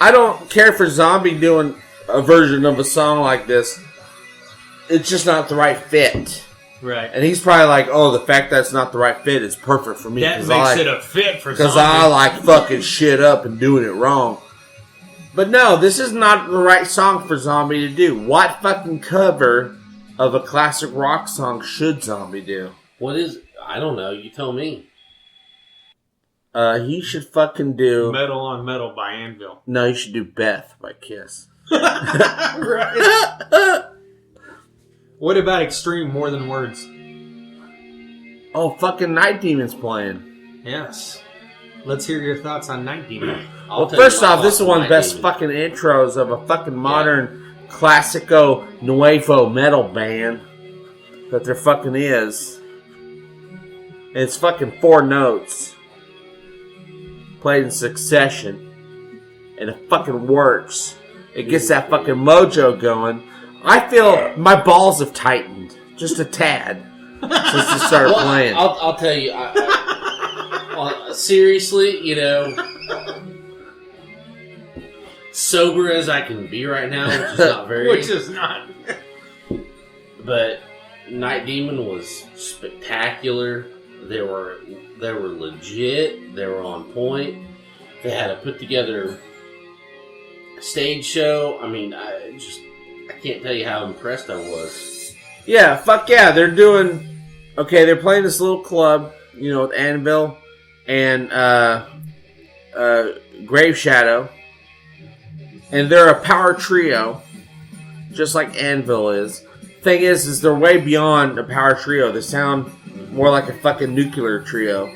I don't care for Zombie doing a version of a song like this. It's just not the right fit. Right. And he's probably like, oh, the fact that it's not the right fit is perfect for me. That makes it a fit for because Zombie. I like fucking shit up and doing it wrong. But no, this is not the right song for Zombie to do. What fucking cover of a classic rock song should Zombie do? What is... I don't know. You tell me. He should fucking do... Metal on Metal by Anvil. No, he should do Beth by Kiss. Right. What about Extreme More Than Words? Oh, fucking Night Demon's playing. Yes. Let's hear your thoughts on Night Demon. Well, first off, this is one of the best fucking intros of a fucking modern classico nuevo metal band that there fucking is. And it's fucking 4 notes played in succession. And it fucking works. It gets that fucking mojo going. I feel my balls have tightened just a tad since it started playing. I'll tell you, seriously, you know, sober as I can be right now, which is not very... Which is not. But Night Demon was spectacular. They were legit. They were on point. They had a put together stage show. I mean, I can't tell you how impressed I was. Yeah, fuck yeah. They're doing... Okay, they're playing this little club, you know, with Anvil and Grave Shadow. And they're a power trio, just like Anvil is. Thing is they're way beyond a power trio. They sound more like a fucking nuclear trio.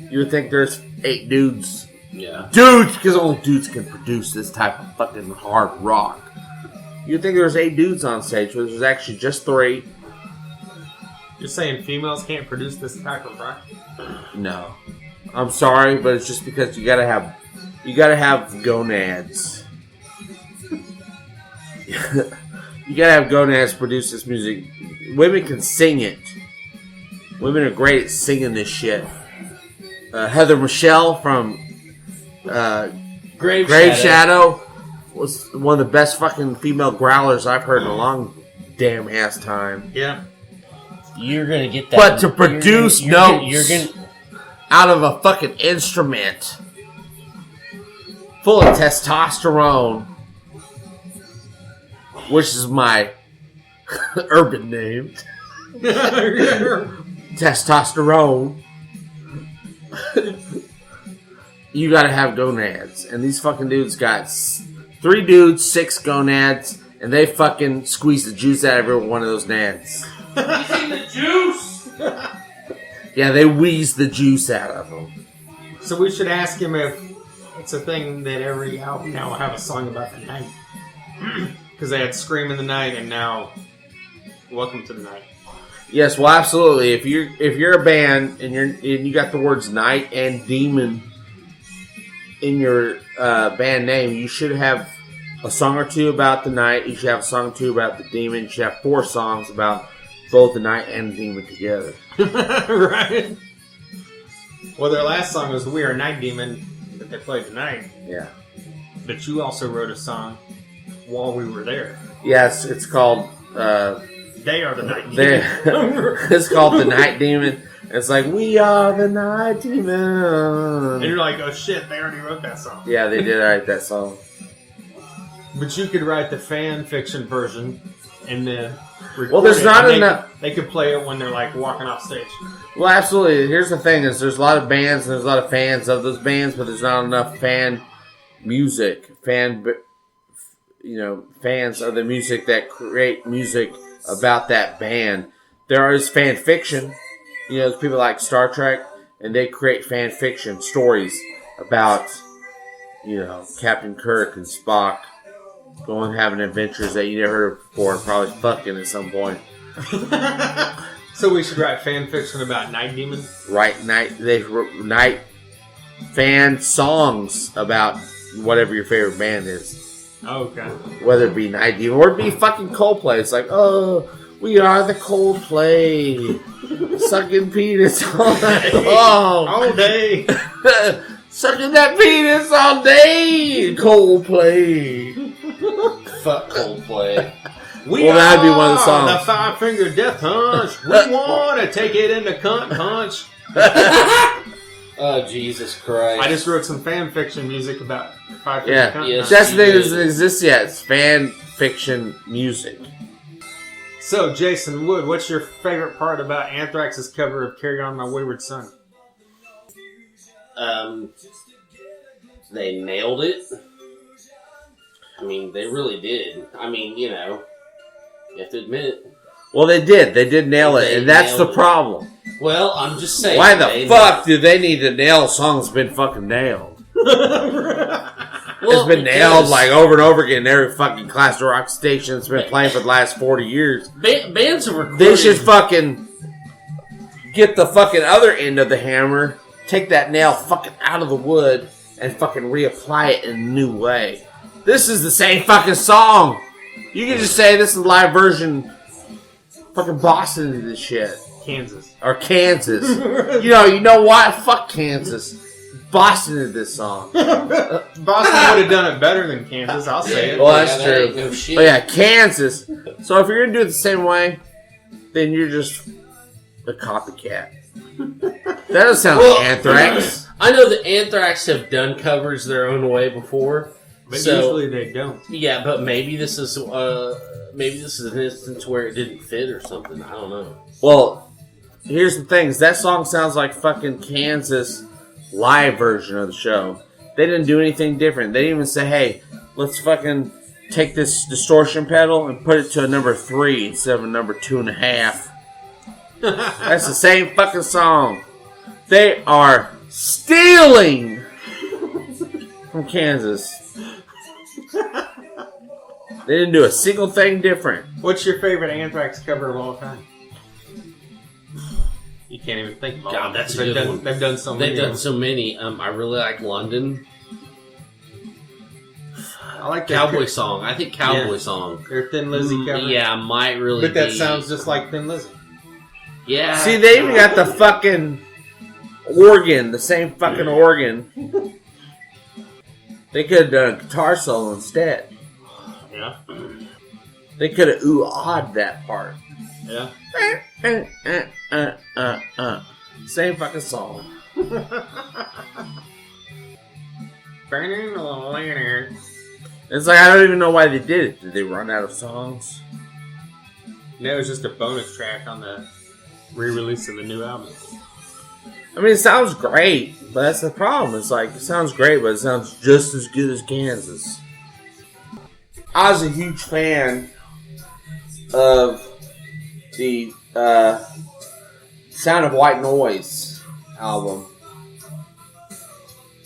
You would think there's 8 dudes. Yeah. Dudes! Because only dudes can produce this type of fucking hard rock. You'd think there's 8 dudes on stage, but there's actually just 3. You're saying females can't produce this type of rock? No. I'm sorry, but it's just because you gotta have gonads. You gotta have gonads produce this music. Women can sing it. Women are great at singing this shit. Heather Michelle from Grave Shadow was one of the best fucking female growlers I've heard in a long damn ass time. Yeah. You're gonna get that. But to produce notes you're gonna out of a fucking instrument full of testosterone, which is my urban name, testosterone. You gotta have gonads, and these fucking dudes got 3 dudes, 6 gonads, and they fucking squeeze the juice out of every one of those nads. the juice. Yeah, they wheeze the juice out of them. So we should ask him if it's a thing that every album now will have a song about the night. Because they had Scream in the Night and now Welcome to the Night. Yes, well, absolutely. If you're a band and you got the words night and demon in your band name, you should have a song or 2 about the night. You should have a song or 2 about the demon. You should have 4 songs about both the night and the demon together. Right. Well, their last song was We Are Night Demon that they played tonight. Yeah. But you also wrote a song while we were there. Yes, it's called. They are the night demon. It's called the Night Demon. It's like, we are the Night Demon. And you're like, oh shit, they already wrote that song. Yeah, they did write that song. But you could write the fan fiction version and then record Well, there's it, not and enough. They could play it when they're like walking off stage. Well, absolutely. Here's the thing: is there's a lot of bands and there's a lot of fans of those bands, but there's not enough fan music, fans of the music that create music about that band. There is fan fiction. There's people like Star Trek, and they create fan fiction stories about, Captain Kirk and Spock going having adventures that you never heard of before and probably fucking at some point. So we should write fan fiction about Night Demon? Night fan songs about whatever your favorite band is. Oh, okay. Whether it be Night Demon or it be fucking Coldplay. It's like, oh, we are the Coldplay. Sucking penis all night long. All day. Sucking that penis all day. Coldplay. Fuck Coldplay. Well, that'd be one of the songs. The Five-Finger Death Punch. We want to take it in the cunt punch. Oh, Jesus Christ. I just wrote some fan fiction music about Five-Finger Yeah, Cunt yes. Punch. that's the thing that doesn't exist yet. It's fan fiction music. So, Jason Wood, what's your favorite part about Anthrax's cover of Carry On My Wayward Son? They nailed it. I mean, they really did. I mean, you have to admit it. Well, they did. They did nail it, and that's the problem. Well, I'm just saying. Why the fuck do they need to nail a song that's been fucking nailed? It's been nailed like over and over again. Every fucking classic rock station that's been playing for the last 40 years. Bands have recorded. They should fucking get the fucking other end of the hammer, take that nail fucking out of the wood, and fucking reapply it in a new way. This is the same fucking song. You can just say this is a live version. Fucking Boston did this shit. Kansas. Or Kansas. You know what? Fuck Kansas. Boston did this song. Boston would have done it better than Kansas, I'll say it. Well, that's that ain't true. no shit. Oh yeah, Kansas. So if you're gonna do it the same way, then you're just a copycat. That doesn't sound like Anthrax. I know that Anthrax have done covers their own way before. But so, usually they don't. Yeah, but maybe this is an instance where it didn't fit or something. I don't know. Well, here's the thing: is that song sounds like fucking Kansas live version of the show. They didn't do anything different. They didn't even say, "Hey, let's fucking take this distortion pedal and put it to a number 3 instead of a number 2.5." That's the same fucking song. They are stealing from Kansas. They didn't do a single thing different. What's your favorite Anthrax cover of all time? You can't even think of all God, of them. that's a good one. They've done so many. They've done so many. I really like London. I like that Cowboy Song. I think Cowboy Song. Their Thin Lizzy cover. Yeah, might really But that be. sounds just like Thin Lizzy. Yeah. See, they even got the fucking organ, the same fucking organ. They could have done a guitar solo instead. Yeah. They could have ooh-ah'd that part. Yeah. Same fucking song. It's like, I don't even know why they did it. Did they run out of songs? No, it was just a bonus track on the re-release of the new album. I mean, it sounds great, but that's the problem. It's like, it sounds great, but it sounds just as good as Kansas. I was a huge fan of the Sound of White Noise album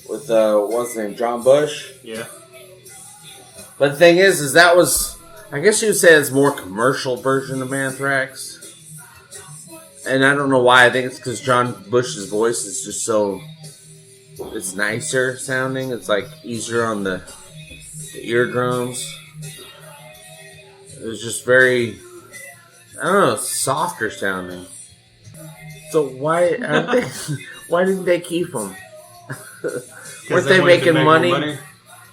with, what's his name, John Bush? Yeah. But the thing is that was, I guess you would say it's a more commercial version of Anthrax. And I don't know why. I think it's because John Bush's voice is just so, it's nicer sounding. It's like easier on the eardrums. It was just very, I don't know, softer sounding. So why didn't they keep him? Weren't they wanted to making make money? more money?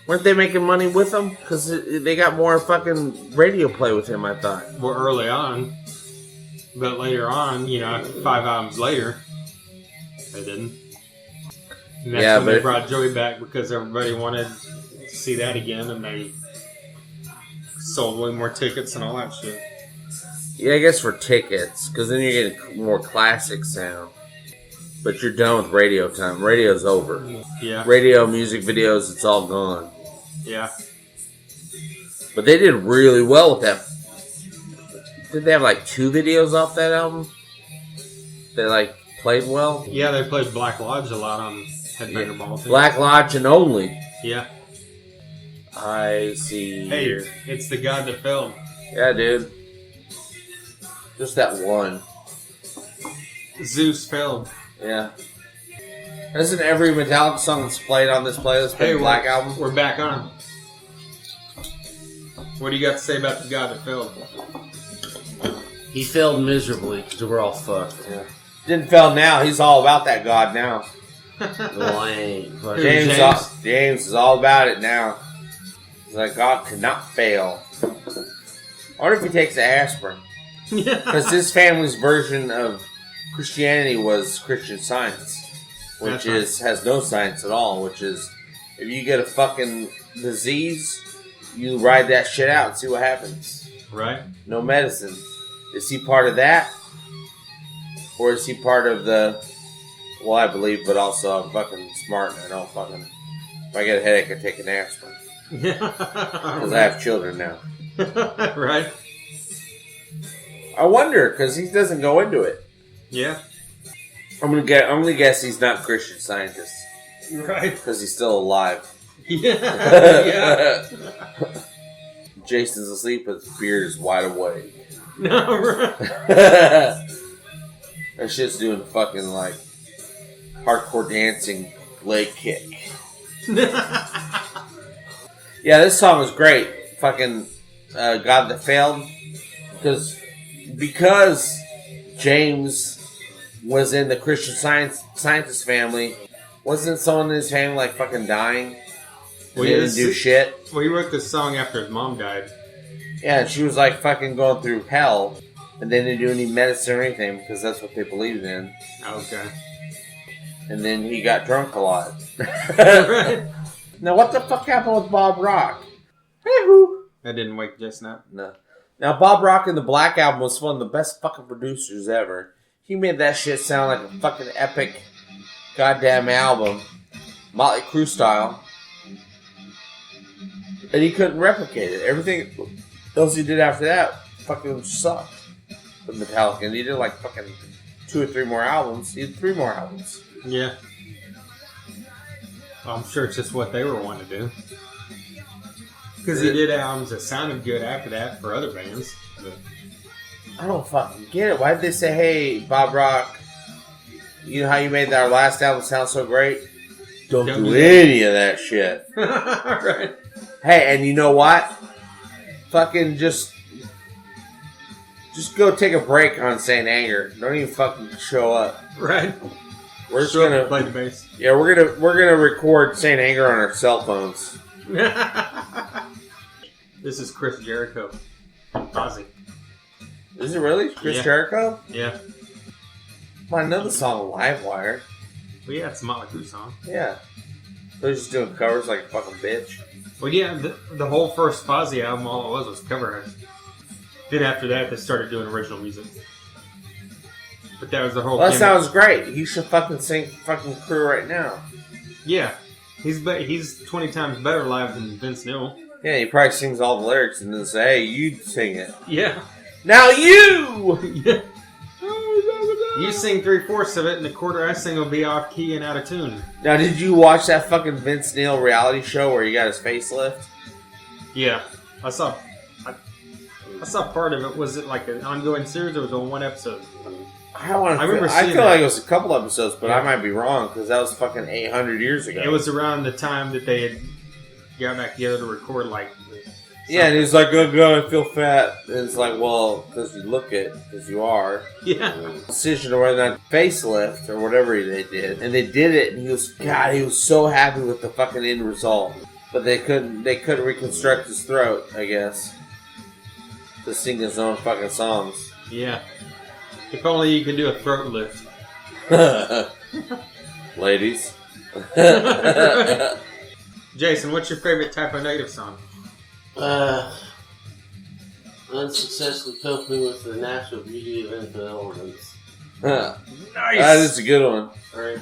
Weren't they making money with him? Because they got more fucking radio play with him, I thought. Well, early on. But later on, 5 albums later, they didn't. And that's when they brought Joey back because everybody wanted to see that again, and they sold way more tickets and all that shit. Yeah, I guess for tickets, because then you're getting more classic sound. But you're done with radio time. Radio's over. Yeah. Radio, music videos, it's all gone. Yeah. But they did really well with that. Did they have like 2 videos off that album? They like played well? Yeah, they played Black Lodge a lot on Headbanger Ball. Black Lodge and Only. Yeah. I see. Hey, here. it's the God that failed. Yeah, dude. Just that one. Zeus failed. Yeah. Isn't every Metallica song that's played on this playlist been Black Album? We're back on. What do you got to say about the God that failed? He failed miserably because we're all fucked. Yeah. Didn't fail now. He's all about that God now. Lame. James is all about it now. He's like, God cannot fail. I wonder if he takes the aspirin. Because his family's version of Christianity was Christian Science, which has no science at all, which is if you get a fucking disease, you ride that shit out and see what happens. Right. No medicine. Is he part of that? Or is he part of the, well, I believe, but also I'm fucking smart and I don't fucking, if I get a headache, I take an aspirin. Because I have children now. Right. I wonder, because he doesn't go into it. Yeah. I'm gonna guess he's not Christian Scientist. Right. Because he's still alive. Yeah. Jason's asleep, but his beard is wide awake. No, right. That shit's doing fucking like hardcore dancing leg kick. Yeah, this song is great. Fucking God That Failed. Because James was in the Christian Scientist family, wasn't someone in his family like fucking dying? Well, he didn't do shit? Well, he wrote this song after his mom died. Yeah, and she was like fucking going through hell, and they didn't do any medicine or anything because that's what they believed in. Okay. And then he got drunk a lot. Right. Now, what the fuck happened with Bob Rock? Hey-hoo. That didn't wake Jason up? No. Now, Bob Rock in the Black Album was one of the best fucking producers ever. He made that shit sound like a fucking epic goddamn album. Motley Crue style. And he couldn't replicate it. Everything else he did after that fucking sucked. With Metallica. And he did like fucking 2 or 3 more albums. He did 3 more albums. Yeah. Well, I'm sure it's just what they were wanting to do. Because he did albums that sounded good after that for other bands. But I don't fucking get it. Why did they say, hey, Bob Rock, you know how you made our last album sound so great? Don't do any of that shit. Right. Hey, and you know what? Fucking just go take a break on Saint Anger. Don't even fucking show up. Right. We're just gonna play the bass. Yeah, we're gonna record Saint Anger on our cell phones. This is Chris Jericho. Ozzy. Is it really Chris Jericho? Yeah. Well, I know the song Livewire. Well, yeah, it's a Motley Crue song. Yeah. They're just doing covers like a fucking bitch. Well, yeah, the whole first Fozzy album, all it was cover art. Then after that, they started doing original music. But that was the whole. Well, that sounds great. He should fucking sing fucking Crue right now. Yeah, he's 20 times better live than Vince Neil. Yeah, he probably sings all the lyrics and then say, "Hey, you sing it." Yeah. Now you. Yeah. You sing 3/4 of it, and the quarter I sing will be off key and out of tune. Now, did you watch that fucking Vince Neil reality show where he got his facelift? Yeah, I saw part of it. Was it like an ongoing series, or was it one episode? I feel like it was a couple episodes, but I might be wrong because that was fucking 800 years ago. It was around the time that they had got back together to record, like. Yeah, and he's like, "Oh god, I feel fat." And it's like, well, because you look it, because you are. Yeah. Decision or whether or not facelift or whatever they did, and they did it, and he was so happy with the fucking end result. But they couldn't reconstruct his throat, I guess, to sing his own fucking songs. Yeah. If only you could do a throat lift. Ladies. Jason, what's your favorite type of Negative song? Unsuccessfully coping with the natural beauty of infinite elements. Nice. Nice. That is a good one. Right.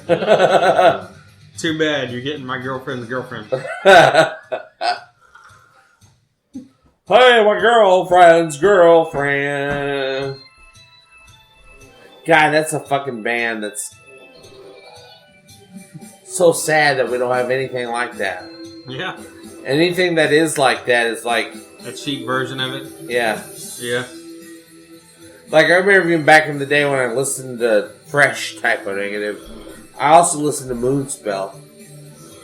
Too bad you're getting my girlfriend's girlfriend. Hey, my girlfriend's girlfriend. God, that's a fucking band that's so sad that we don't have anything like that. Yeah. Anything that is like that is like... A cheap version of it? Yeah. Yeah. Like, I remember even back in the day when I listened to Fresh Type of Negative, I also listened to Moonspell,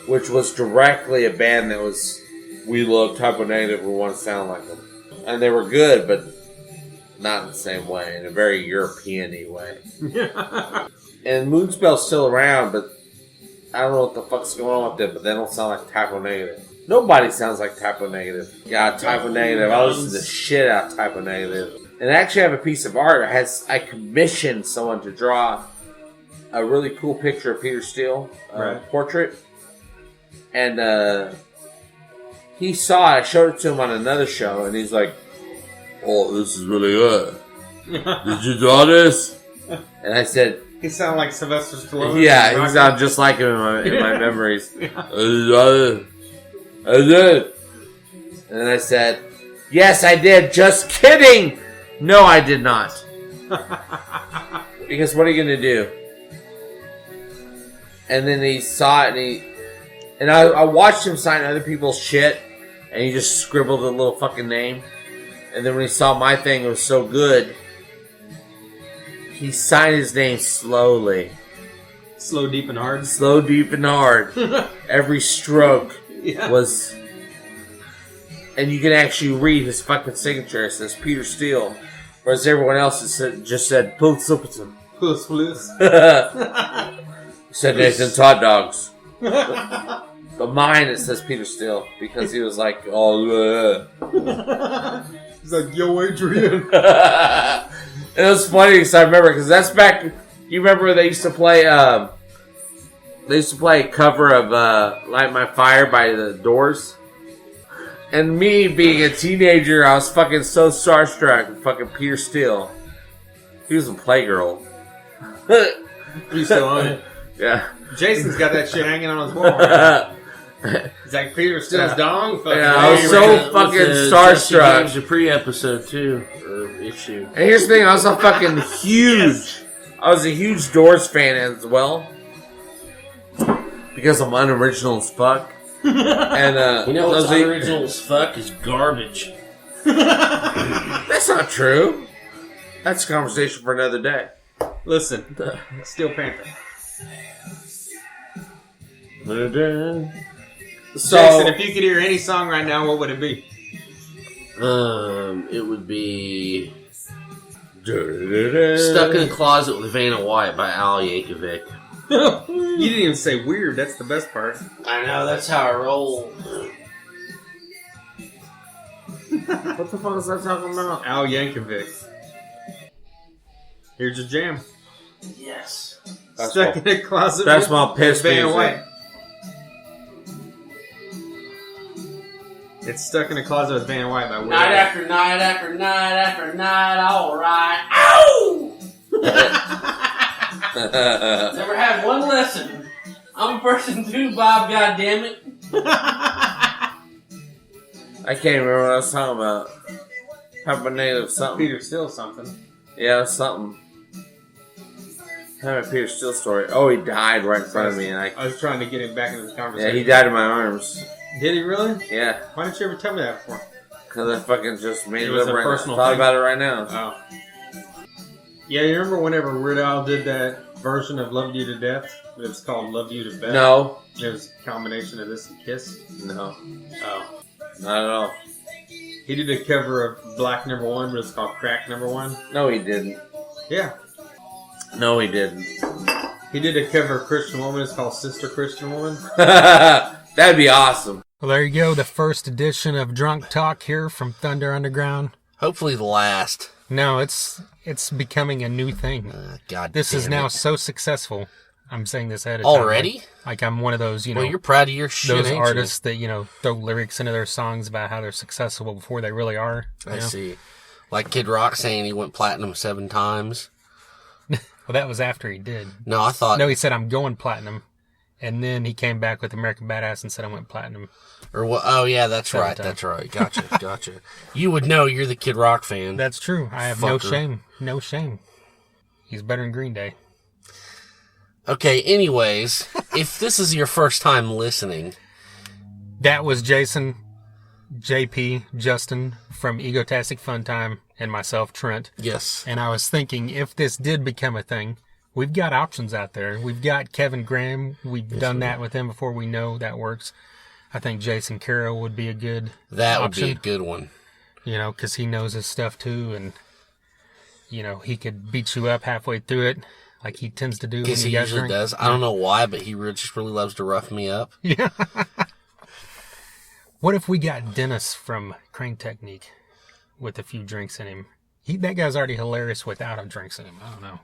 which was directly a band that was, we love Type of Negative, we want to sound like them. And they were good, but not in the same way, in a very European-y way. And Moonspell's still around, but I don't know what the fuck's going on with them, but they don't sound like Type of Negative. Nobody sounds like Type of Negative. God, Type of Negative. I listen to the shit out of Type of Negative. And I actually have a piece of art. I commissioned someone to draw a really cool picture of Peter Steele, portrait. And he saw it. I showed it to him on another show, and he's like, "Oh, this is really good. Did you draw this?" And I said, He sounded like Sylvester Stallone. "Yeah, he sounded just like him in my memories." I did. And then I said, "Yes, I did. Just kidding. No, I did not." Because what are you going to do? And then he saw it, and I watched him sign other people's shit, and he just scribbled a little fucking name. And then when he saw my thing, it was so good, he signed his name slowly. Slow, deep, and hard. Slow, deep, and hard. Every stroke was... And you can actually read his fucking signature. It says Peter Steele. Whereas everyone else just said, Plus. Said Nathan's hot dogs. But mine, it says Peter Steele. Because he was like, oh, he's like, yo, Adrian. It was funny because I remember, because that's back, you remember they used to play a cover of Light My Fire by the Doors? And me being a teenager, I was fucking so starstruck with fucking Peter Steele. He was a Playgirl. You still on it? Yeah. Jason's got that shit hanging on his wall. Right? Is that Peter Steele's dong? Yeah, I was so fucking starstruck. It was a pre-episode too, or issue. And here's the thing, I was a fucking huge... I was a huge Doors fan as well. Because I'm unoriginal as fuck. And you know what's unoriginal as fuck is garbage. That's not true. That's a conversation for another day. Listen, Steel Panther. So, Jason, if you could hear any song right now, what would it be? It would be Stuck in a Closet with Vanna White by Al Yankovic. You didn't even say weird. That's the best part. I know, that's how I roll. what the fuck is that talking about? Al Yankovic. Here's your jam. Yes. Stuck in a Closet That's with my piss Vanna music. White. It's Stuck in a Closet with Vanna White by Weird Night Al. after night after night after night, alright. Ow! Never had one lesson. I'm a person too, Bob, goddammit. I can't remember what I was talking about. Have a native something. Peter Steele something. Yeah, something. Have a Peter Steele story. Oh, he died right in front of me, and I was trying to get him back into the conversation. Yeah, he died in my arms. Did he really? Yeah. Why didn't you ever tell me that before? Because I fucking just made it was up a right now. personal Thought thing. about it right now. Oh. Yeah, you remember whenever Weird Al did that version of Loved You to Death? It was called Loved You to Death. No. It was a combination of this and Kiss. No. Oh. Not at all. He did a cover of Black Number One, but it's called Crack Number One. No, he didn't. Yeah. No, he didn't. He did a cover of Christian Woman. It's called Sister Christian Woman. That'd be awesome. Well, there you go. The first edition of Drunk Talk here from Thunder Underground. Hopefully the last. No, it's becoming a new thing. God this damn is now it. so successful. I'm saying this ahead of time. Already? Like I'm one of those, Well, you're proud of your shit, those ain't artists that, throw lyrics into their songs about how they're successful before they really are. I see. Like Kid Rock saying he went platinum 7 times. Well, that was after he did. No, I thought... No, he said, I'm going platinum. And then he came back with American Badass and said, I went platinum. Or what? Oh, yeah, that's right. That's right. Gotcha. You would know. You're the Kid Rock fan. That's true. I have no shame. No shame. He's better than Green Day. Okay, anyways, if this is your first time listening... That was Jason, JP, Justin from Egotastic Fun Time, and myself, Trent. Yes. And I was thinking, if this did become a thing, we've got options out there. We've got Kevin Graham. We've done that with him before. We know that works. I think Jason Carroll would be a good That option. would be a good one. Because he knows his stuff too, and, he could beat you up halfway through it, like he tends to do. Because he usually does. I don't know why, but he just really loves to rough me up. Yeah. What if we got Dennis from Crane Technique with a few drinks in him? That guy's already hilarious without drinks in him. I don't know.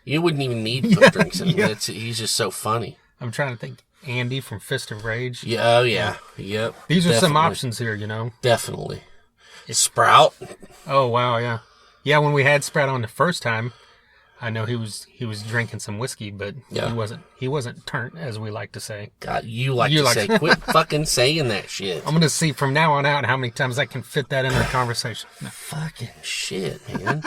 You wouldn't even need to put drinks in him. He's just so funny. I'm trying to think. Andy from Fist of Rage. Yeah, oh yeah. Yep. These are some options here, Definitely. Sprout. Oh, wow, yeah. Yeah, when we had Sprout on the first time, I know he was drinking some whiskey, but he wasn't turnt, as we like to say. God, you like to say, quit fucking saying that shit. I'm going to see from now on out how many times I can fit that in our conversation. No. Fucking shit, man.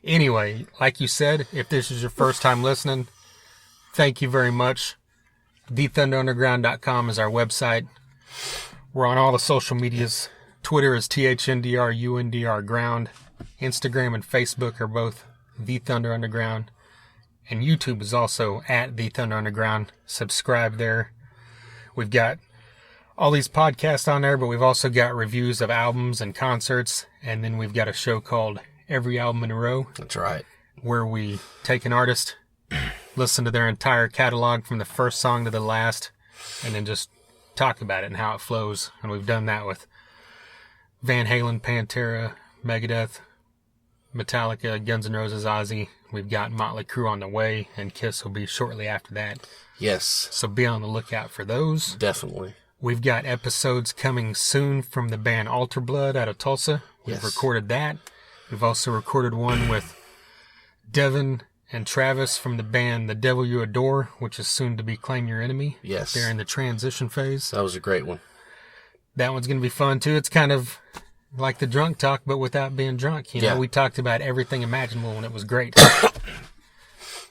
Anyway, like you said, if this is your first time listening, thank you very much. TheThunderUnderground.com is our website. We're on all the social medias. Twitter is THNDRUNDR Ground. Instagram and Facebook are both The Thunder Underground. And YouTube is also at The Thunder Underground. Subscribe there. We've got all these podcasts on there, but we've also got reviews of albums and concerts. And then we've got a show called Every Album in a Row. That's right. Where we take an artist, listen to their entire catalog from the first song to the last, and then just talk about it and how it flows. And we've done that with Van Halen, Pantera, Megadeth, Metallica, Guns N' Roses, Ozzy. We've got Motley Crue on the way, and Kiss will be shortly after that. Yes. So be on the lookout for those. Definitely. We've got episodes coming soon from the band Alter Blood out of Tulsa. We've recorded that. We've also recorded one with Devin and Travis from the band The Devil You Adore, which is soon to be Claim Your Enemy. Yes. They're in the transition phase. That was a great one. That one's going to be fun, too. It's kind of like the drunk talk, but without being drunk. We talked about everything imaginable, and it was great.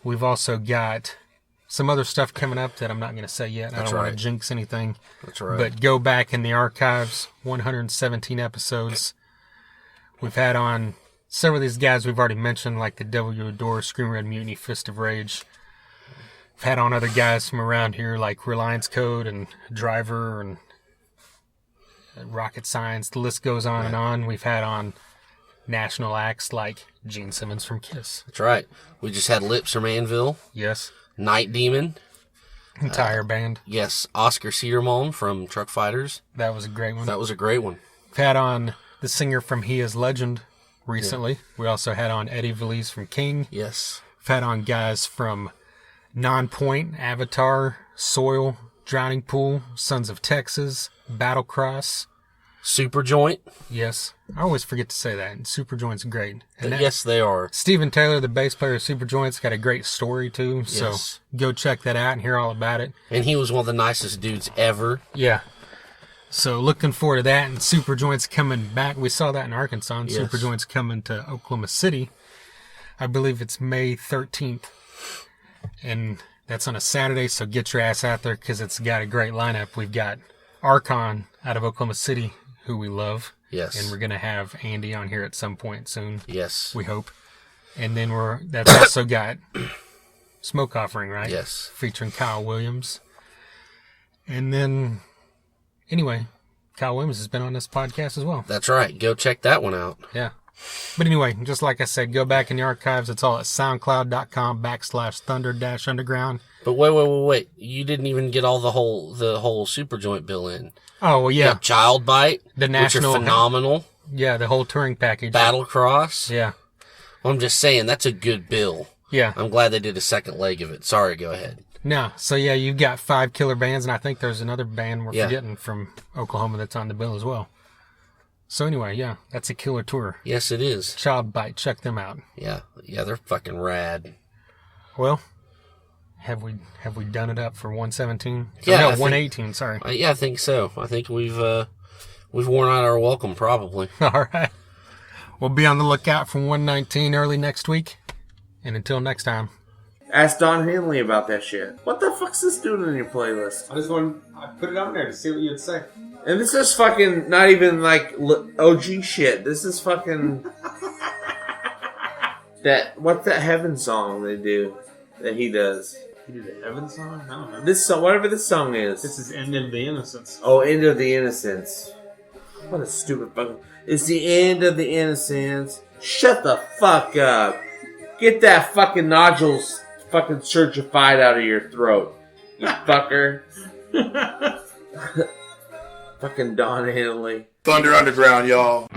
We've also got some other stuff coming up that I'm not going to say yet. I don't want to jinx anything. That's right. But go back in the archives, 117 episodes. We've had on several of these guys we've already mentioned, like the Devil You Adore, Scream Red Mutiny, Fist of Rage. We've had on other guys from around here like Reliance Code and Driver and Rocket Science. The list goes on and on. We've had on national acts like Gene Simmons from Kiss. That's right. We just had Lips from Anvil. Yes. Night Demon. Entire band. Yes. Oscar Cedarmalm from Truck Fighters. That was a great one. That was a great one. We've had on the singer from He Is Legend recently. Yeah. We also had on Eddie Valise from King. Yes. We've had on guys from Nonpoint, Avatar, Soil, Drowning Pool, Sons of Texas, Battlecross. Superjoint. Yes. I always forget to say that. Superjoint's great. And yes, they are. Steven Taylor, the bass player of Superjoint's got a great story, too. So go check that out and hear all about it. And he was one of the nicest dudes ever. Yeah. So looking forward to that. And Superjoint's coming back. We saw that in Arkansas. And Superjoint's coming to Oklahoma City. I believe it's May 13th. And that's on a Saturday, so get your ass out there because it's got a great lineup. We've got Archon out of Oklahoma City, who we love. Yes. And we're going to have Andy on here at some point soon. Yes. We hope. And then that's also got Smoke Offering, right? Yes. Featuring Kyle Williams. And then, anyway, Kyle Williams has been on this podcast as well. That's right. Go check that one out. Yeah. But anyway, just like I said, go back in the archives. It's all at soundcloud.com/thunder-underground. But wait. You didn't even get all the whole super joint bill in. Oh, well, You yeah. have Child Bite, The national- which are phenomenal. Yeah, the whole touring package. Battle Cross. Yeah. Well, I'm just saying, that's a good bill. Yeah. I'm glad they did a second leg of it. Sorry, go ahead. No, so yeah, you've got 5 killer bands, and I think there's another band we're Yeah. forgetting from Oklahoma that's on the bill as well. So anyway, yeah, that's a killer tour. Yes, it is. Child Bite, check them out. Yeah, they're fucking rad. Well, have we done it up for 117? Yeah, no, I think- 118. Sorry. Yeah, I think so. I think we've worn out our welcome, probably. All right. We'll be on the lookout for 119 early next week, and until next time. Ask Don Henley about that shit. What the fuck's this doing in your playlist? I put it on there to see what you'd say. And this is fucking not even like OG shit. This is fucking what's that Heaven song they do that he does? You did the Heaven song? I don't know. This song, whatever this song is. This is End of the Innocence. Oh, End of the Innocence. What a stupid fucking. It's the end of the innocence. Shut the fuck up. Get that fucking nodules fucking certified out of your throat. You fucker. Fucking Don Henley. Thunder Underground, y'all.